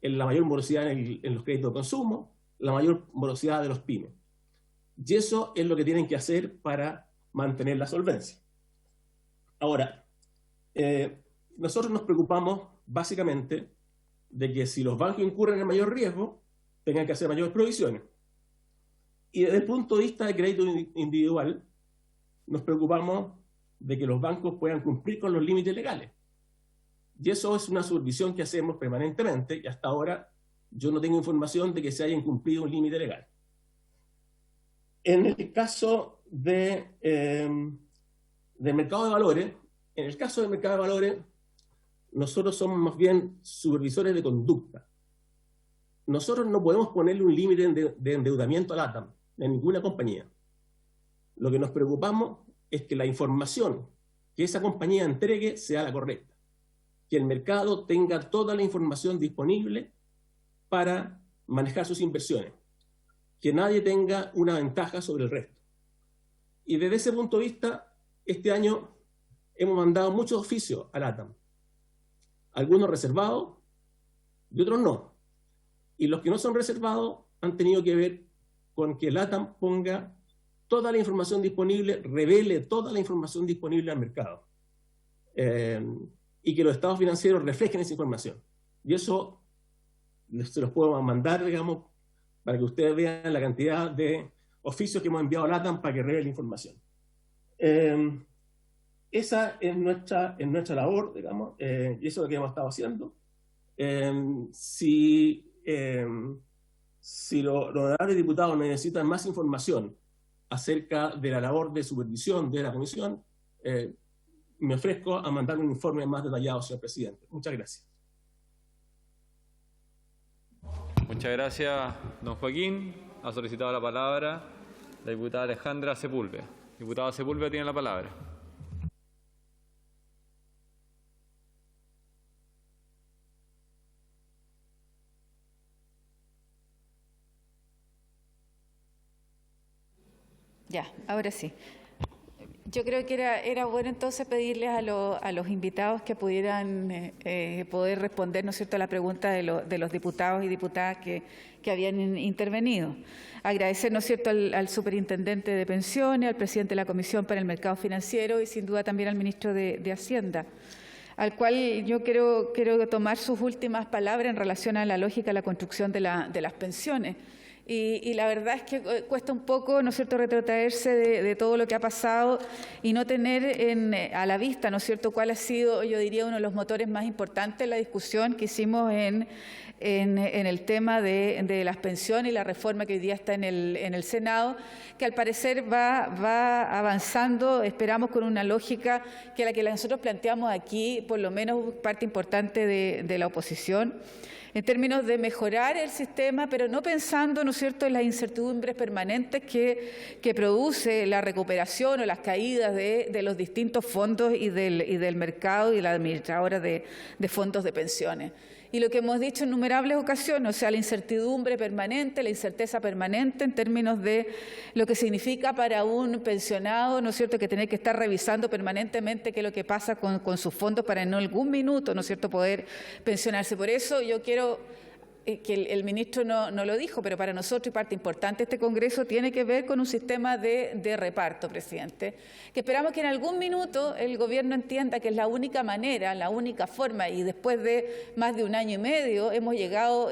en la mayor morosidad en los créditos de consumo, la mayor morosidad de los pymes. Y eso es lo que tienen que hacer para mantener la solvencia. Ahora, nosotros nos preocupamos básicamente de que si los bancos incurren en mayor riesgo, tengan que hacer mayores provisiones. Y desde el punto de vista de crédito individual, nos preocupamos de que los bancos puedan cumplir con los límites legales. Y eso es una supervisión que hacemos permanentemente, y hasta ahora yo no tengo información de que se haya incumplido un límite legal. En el caso del mercado de valores, nosotros somos más bien supervisores de conducta. Nosotros no podemos ponerle un límite de endeudamiento a LATAM, de ninguna compañía. Lo que nos preocupamos es que la información que esa compañía entregue sea la correcta, que el mercado tenga toda la información disponible para manejar sus inversiones, que nadie tenga una ventaja sobre el resto. Y desde ese punto de vista, este año hemos mandado muchos oficios a LATAM, algunos reservados y otros no. Y los que no son reservados han tenido que ver con que LATAM ponga toda la información disponible, revele toda la información disponible al mercado. Y que los estados financieros reflejen esa información. Y eso se los puedo mandar, digamos, para que ustedes vean la cantidad de oficios que hemos enviado a LATAM para que revele la información. Esa es nuestra labor, digamos, y eso es lo que hemos estado haciendo. Si los honorables diputados necesitan más información acerca de la labor de supervisión de la Comisión, me ofrezco a mandar un informe más detallado, señor presidente. Muchas gracias. Muchas gracias, don Joaquín. Ha solicitado la palabra la diputada Alejandra Sepúlveda. Diputada Sepúlveda tiene la palabra. Ya, ahora sí. Yo creo que era bueno entonces pedirles a los invitados que pudieran poder responder, ¿no es cierto?, a la pregunta de los diputados y diputadas que habían intervenido. Agradecer, ¿no es cierto?, al superintendente de pensiones, al presidente de la Comisión para el Mercado Financiero y sin duda también al ministro de Hacienda, al cual yo quiero tomar sus últimas palabras en relación a la lógica de la construcción de las pensiones. Y la verdad es que cuesta un poco, ¿no es cierto?, retrotraerse de todo lo que ha pasado y no tener a la vista, ¿no es cierto?, cuál ha sido, yo diría, uno de los motores más importantes de la discusión que hicimos en el tema de las pensiones y la reforma que hoy día está en el Senado, que al parecer va avanzando, esperamos, con una lógica que la que nosotros planteamos aquí, por lo menos parte importante de la oposición, en términos de mejorar el sistema, pero no pensando, ¿no es cierto?, en las incertidumbres permanentes que produce la recuperación o las caídas de los distintos fondos y del mercado y la administradora de fondos de pensiones. Y lo que hemos dicho en innumerables ocasiones, o sea, la incertidumbre permanente, la incerteza permanente en términos de lo que significa para un pensionado, ¿no es cierto?, que tener que estar revisando permanentemente qué es lo que pasa con sus fondos para en algún minuto, ¿no es cierto?, poder pensionarse. Por eso yo quiero que el ministro no lo dijo, pero para nosotros, y parte importante de este Congreso, tiene que ver con un sistema de reparto, presidente, que esperamos que en algún minuto el Gobierno entienda que es la única manera, la única forma, y después de más de un año y medio hemos llegado,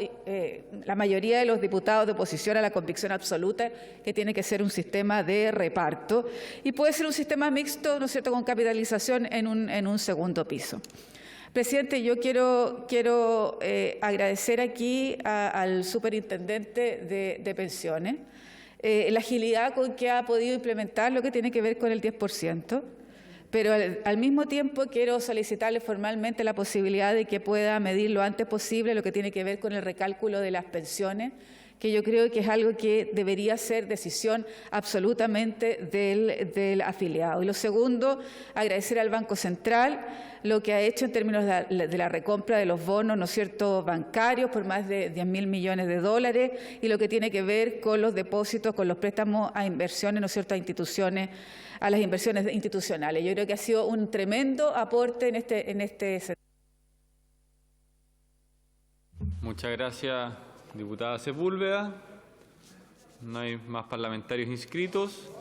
la mayoría de los diputados de oposición, a la convicción absoluta que tiene que ser un sistema de reparto, y puede ser un sistema mixto, ¿no es cierto?, con capitalización en un segundo piso. Presidente, yo quiero agradecer aquí al superintendente de pensiones la agilidad con que ha podido implementar lo que tiene que ver con el 10%, pero al mismo tiempo quiero solicitarle formalmente la posibilidad de que pueda medir lo antes posible lo que tiene que ver con el recálculo de las pensiones, que yo creo que es algo que debería ser decisión absolutamente del afiliado. Y lo segundo, agradecer al Banco Central lo que ha hecho en términos de la recompra de los bonos, ¿no es cierto?, bancarios por más de 10.000 millones de dólares, y lo que tiene que ver con los depósitos, con los préstamos a inversiones, ¿no es cierto?, a instituciones, a las inversiones institucionales. Yo creo que ha sido un tremendo aporte en este sentido. Muchas gracias, diputada Sepúlveda. No hay más parlamentarios inscritos.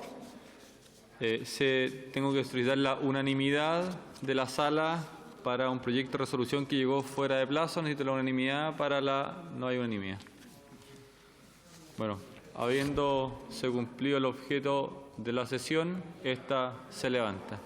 Tengo que solicitar la unanimidad de la sala para un proyecto de resolución que llegó fuera de plazo. Necesito la unanimidad para no hay unanimidad. Bueno, habiéndose cumplido el objeto de la sesión, esta se levanta.